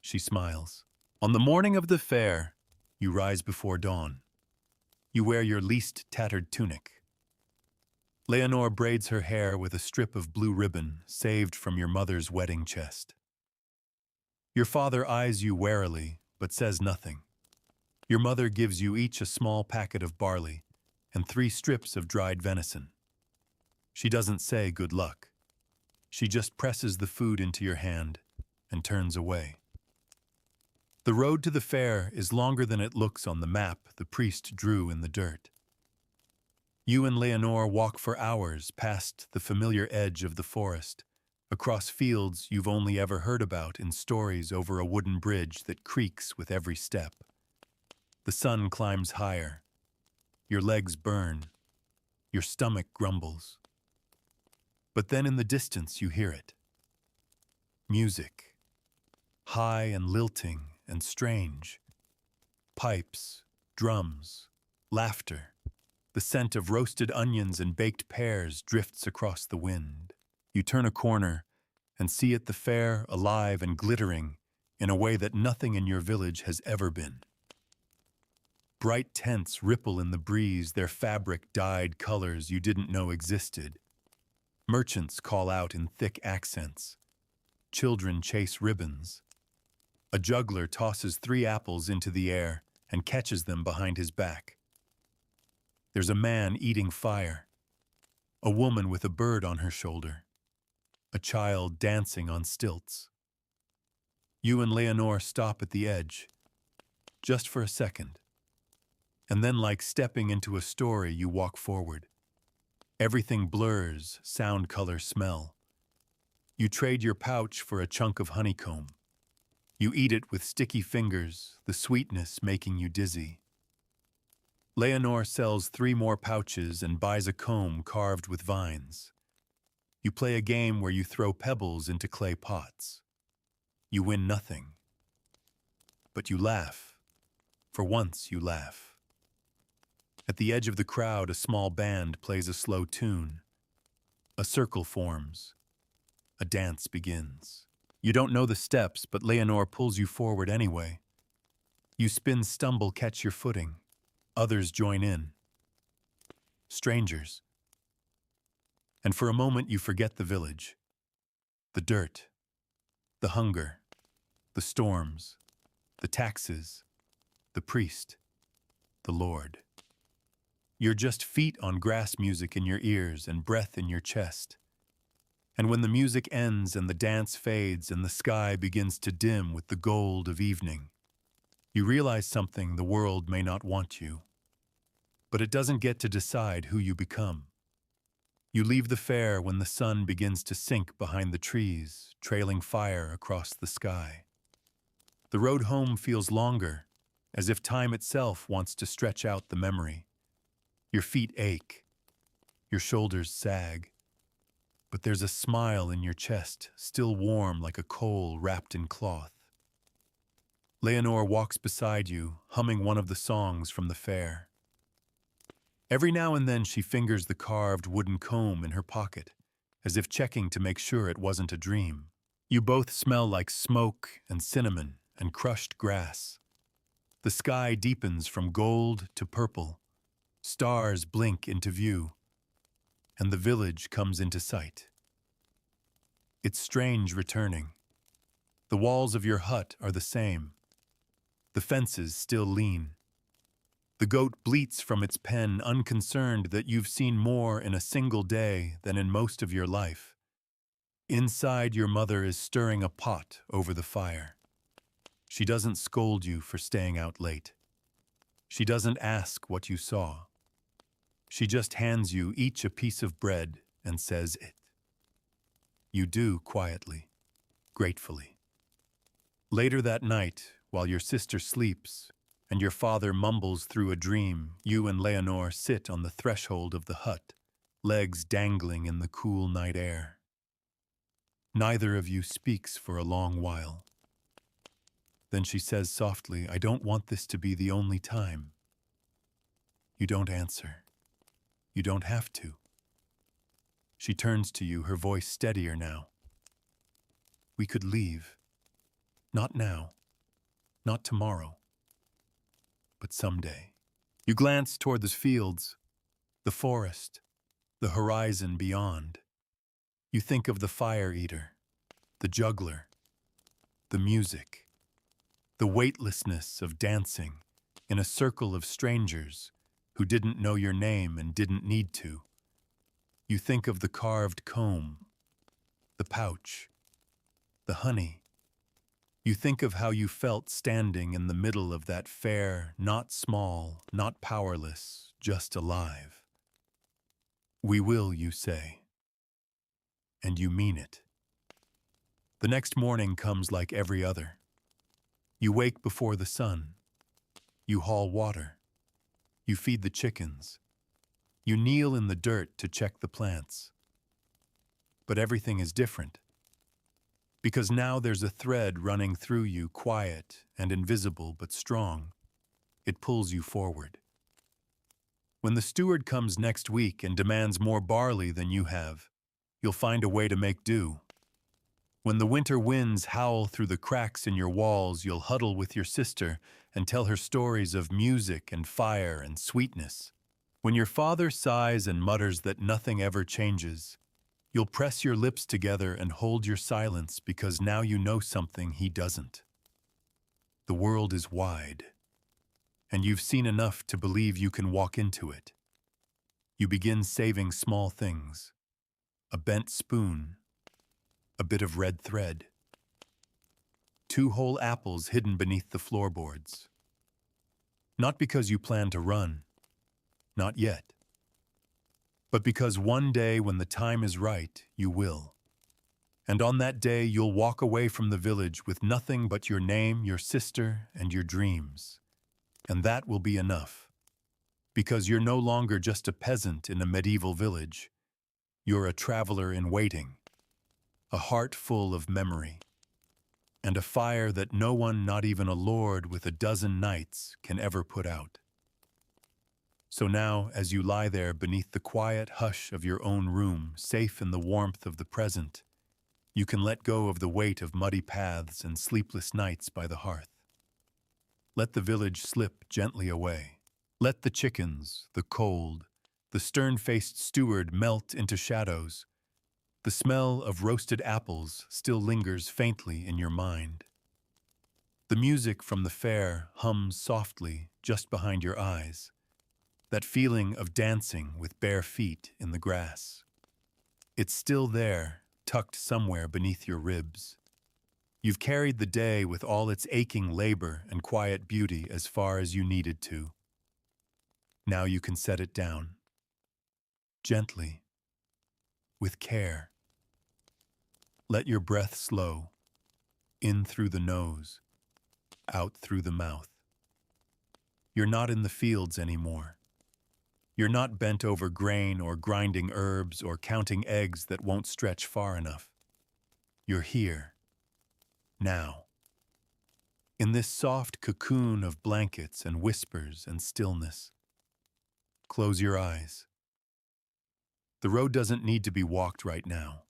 She smiles. On the morning of the fair, you rise before dawn. You wear your least tattered tunic. Leonore braids her hair with a strip of blue ribbon saved from your mother's wedding chest. Your father eyes you warily, but says nothing. Your mother gives you each a small packet of barley and 3 strips of dried venison. She doesn't say good luck. She just presses the food into your hand and turns away. The road to the fair is longer than it looks on the map the priest drew in the dirt. You and Leonore walk for hours past the familiar edge of the forest, across fields you've only ever heard about in stories, over a wooden bridge that creaks with every step. The sun climbs higher. Your legs burn. Your stomach grumbles. But then in the distance you hear it. Music. High and lilting and strange. Pipes, drums, laughter. The scent of roasted onions and baked pears drifts across the wind. You turn a corner and see it, the fair, alive and glittering in a way that nothing in your village has ever been. Bright tents ripple in the breeze, their fabric dyed colors you didn't know existed. Merchants call out in thick accents. Children chase ribbons. A juggler tosses 3 apples into the air and catches them behind his back. There's a man eating fire. A woman with a bird on her shoulder. A child dancing on stilts. You and Leonore stop at the edge, just for a second. And then, like stepping into a story, you walk forward. Everything blurs, sound, color, smell. You trade your pouch for a chunk of honeycomb. You eat it with sticky fingers, the sweetness making you dizzy. Leonore sells 3 more pouches and buys a comb carved with vines. You play a game where you throw pebbles into clay pots. You win nothing. But you laugh. For once you laugh. At the edge of the crowd, a small band plays a slow tune. A circle forms. A dance begins. You don't know the steps, but Leonore pulls you forward anyway. You spin, stumble, catch your footing. Others join in. Strangers. And for a moment you forget the village. The dirt. The hunger. The storms. The taxes. The priest. The Lord. You're just feet on grass music in your ears and breath in your chest. And when the music ends and the dance fades and the sky begins to dim with the gold of evening, you realize something: the world may not want you, but it doesn't get to decide who you become. You leave the fair when the sun begins to sink behind the trees, trailing fire across the sky. The road home feels longer, as if time itself wants to stretch out the memory. Your feet ache, your shoulders sag, but there's a smile in your chest, still warm like a coal wrapped in cloth. Leonore walks beside you, humming one of the songs from the fair. Every now and then she fingers the carved wooden comb in her pocket, as if checking to make sure it wasn't a dream. You both smell like smoke and cinnamon and crushed grass. The sky deepens from gold to purple. Stars blink into view, and the village comes into sight. It's strange returning. The walls of your hut are the same. The fences still lean. The goat bleats from its pen, unconcerned that you've seen more in a single day than in most of your life. Inside, your mother is stirring a pot over the fire. She doesn't scold you for staying out late. She doesn't ask what you saw. She just hands you each a piece of bread and says it. You do quietly, gratefully. Later that night, while your sister sleeps and your father mumbles through a dream, you and Leonore sit on the threshold of the hut, legs dangling in the cool night air. Neither of you speaks for a long while. Then she says softly, "I don't want this to be the only time." You don't answer. You don't have to. She turns to you, her voice steadier now. "We could leave. Not now. Not tomorrow. But someday." You glance toward the fields, the forest, the horizon beyond. You think of the fire eater, the juggler, the music, the weightlessness of dancing in a circle of strangers who didn't know your name and didn't need to. You think of the carved comb, the pouch, the honey. You think of how you felt standing in the middle of that fair, not small, not powerless, just alive. "We will," you say. And you mean it. The next morning comes like every other. You wake before the sun. You haul water. You feed the chickens. You kneel in the dirt to check the plants. But everything is different. Because now there's a thread running through you, quiet and invisible but strong. It pulls you forward. When the steward comes next week and demands more barley than you have, you'll find a way to make do. When the winter winds howl through the cracks in your walls, you'll huddle with your sister and tell her stories of music and fire and sweetness. When your father sighs and mutters that nothing ever changes, you'll press your lips together and hold your silence, because now you know something he doesn't. The world is wide, and you've seen enough to believe you can walk into it. You begin saving small things: a bent spoon, a bit of red thread, 2 whole apples hidden beneath the floorboards. Not because you plan to run, not yet, but because one day when the time is right, you will. And on that day, you'll walk away from the village with nothing but your name, your sister, and your dreams. And that will be enough, because you're no longer just a peasant in a medieval village. You're a traveler in waiting, a heart full of memory, and a fire that no one, not even a lord with a dozen knights, can ever put out. So now, as you lie there beneath the quiet hush of your own room, safe in the warmth of the present, you can let go of the weight of muddy paths and sleepless nights by the hearth. Let the village slip gently away. Let the chickens, the cold, the stern-faced steward melt into shadows. The smell of roasted apples still lingers faintly in your mind. The music from the fair hums softly just behind your eyes, that feeling of dancing with bare feet in the grass. It's still there, tucked somewhere beneath your ribs. You've carried the day with all its aching labor and quiet beauty as far as you needed to. Now you can set it down. Gently, with care. Let your breath slow, in through the nose, out through the mouth. You're not in the fields anymore. You're not bent over grain or grinding herbs or counting eggs that won't stretch far enough. You're here, now. In this soft cocoon of blankets and whispers and stillness. Close your eyes. The road doesn't need to be walked right now.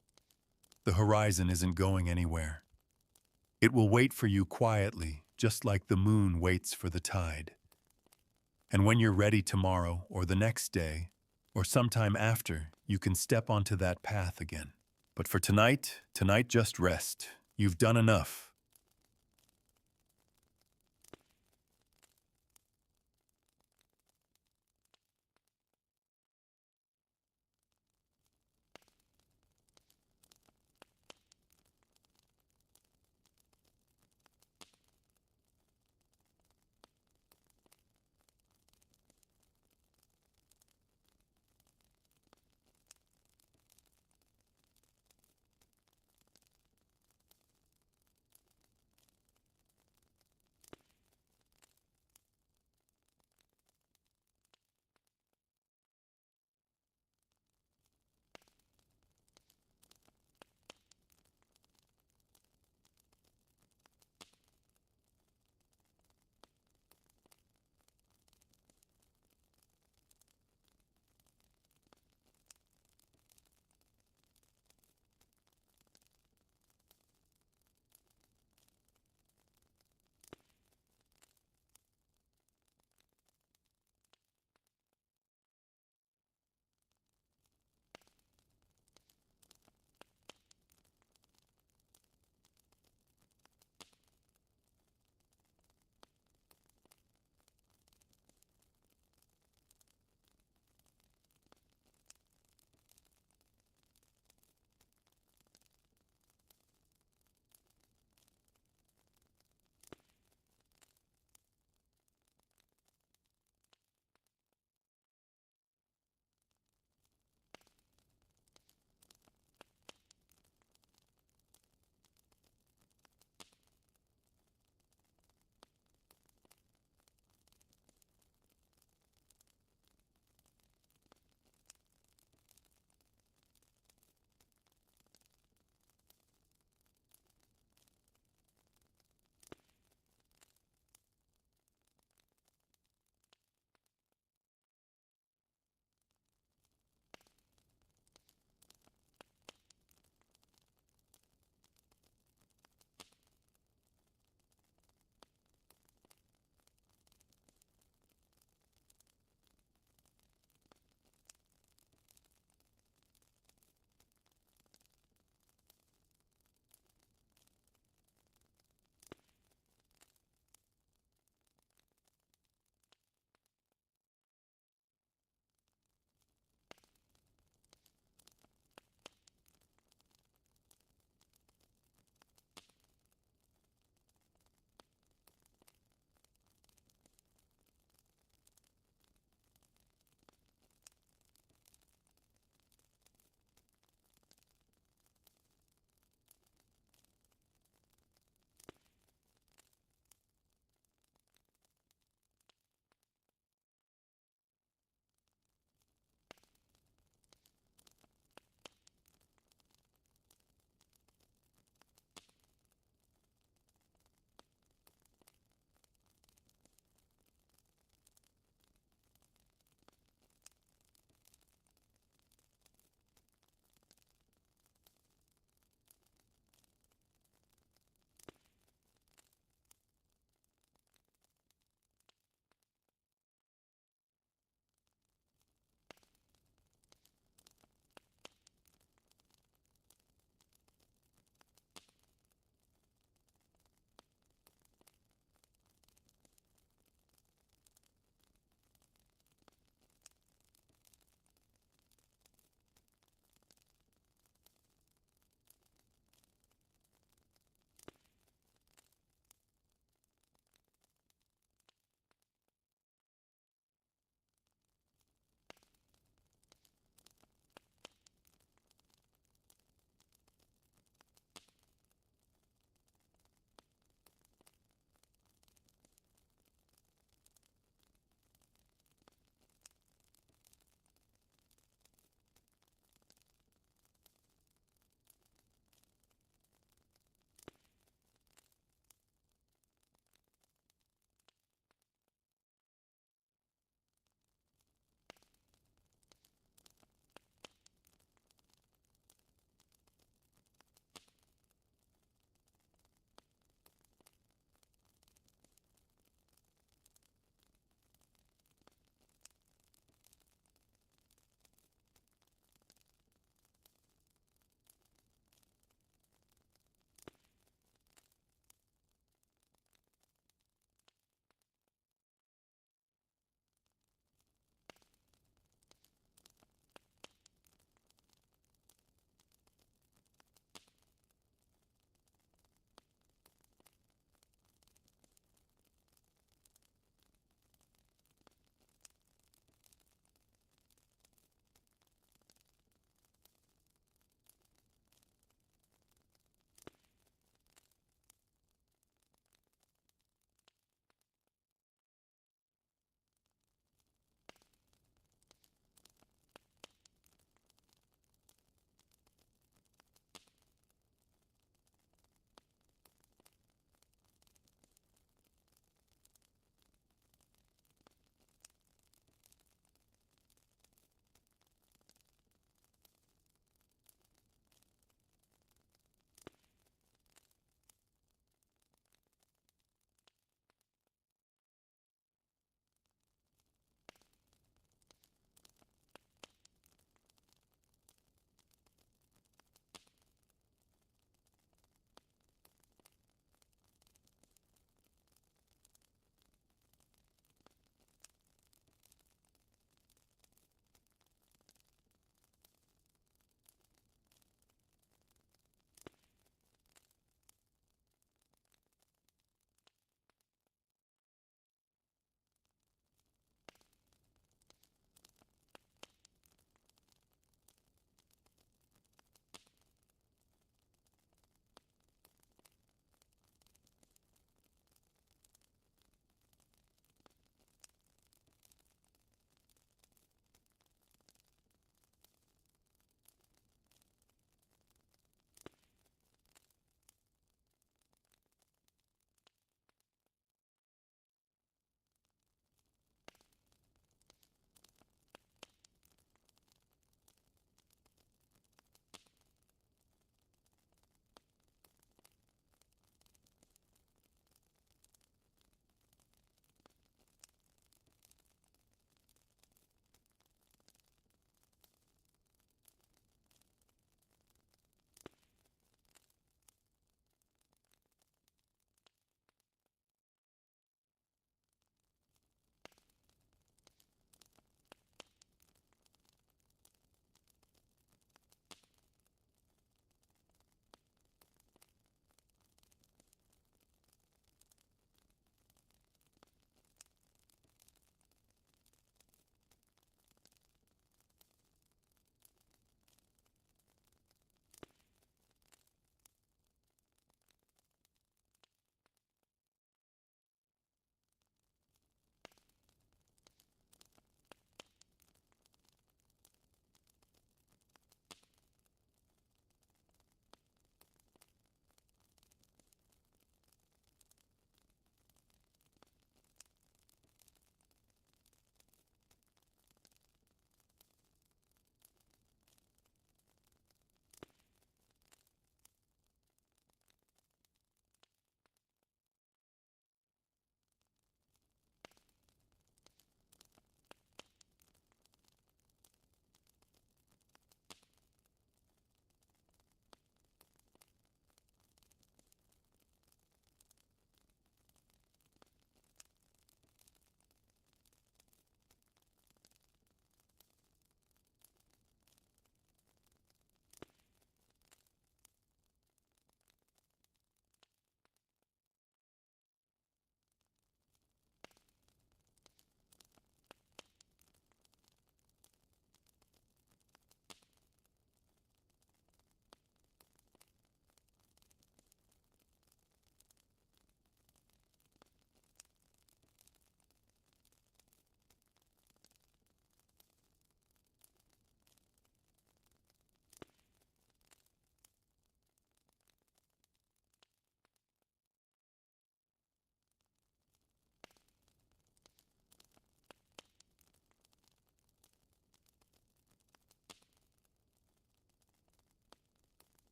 The horizon isn't going anywhere. It will wait for you quietly, just like the moon waits for the tide. And when you're ready tomorrow or the next day, or sometime after, you can step onto that path again. But for tonight just rest. You've done enough.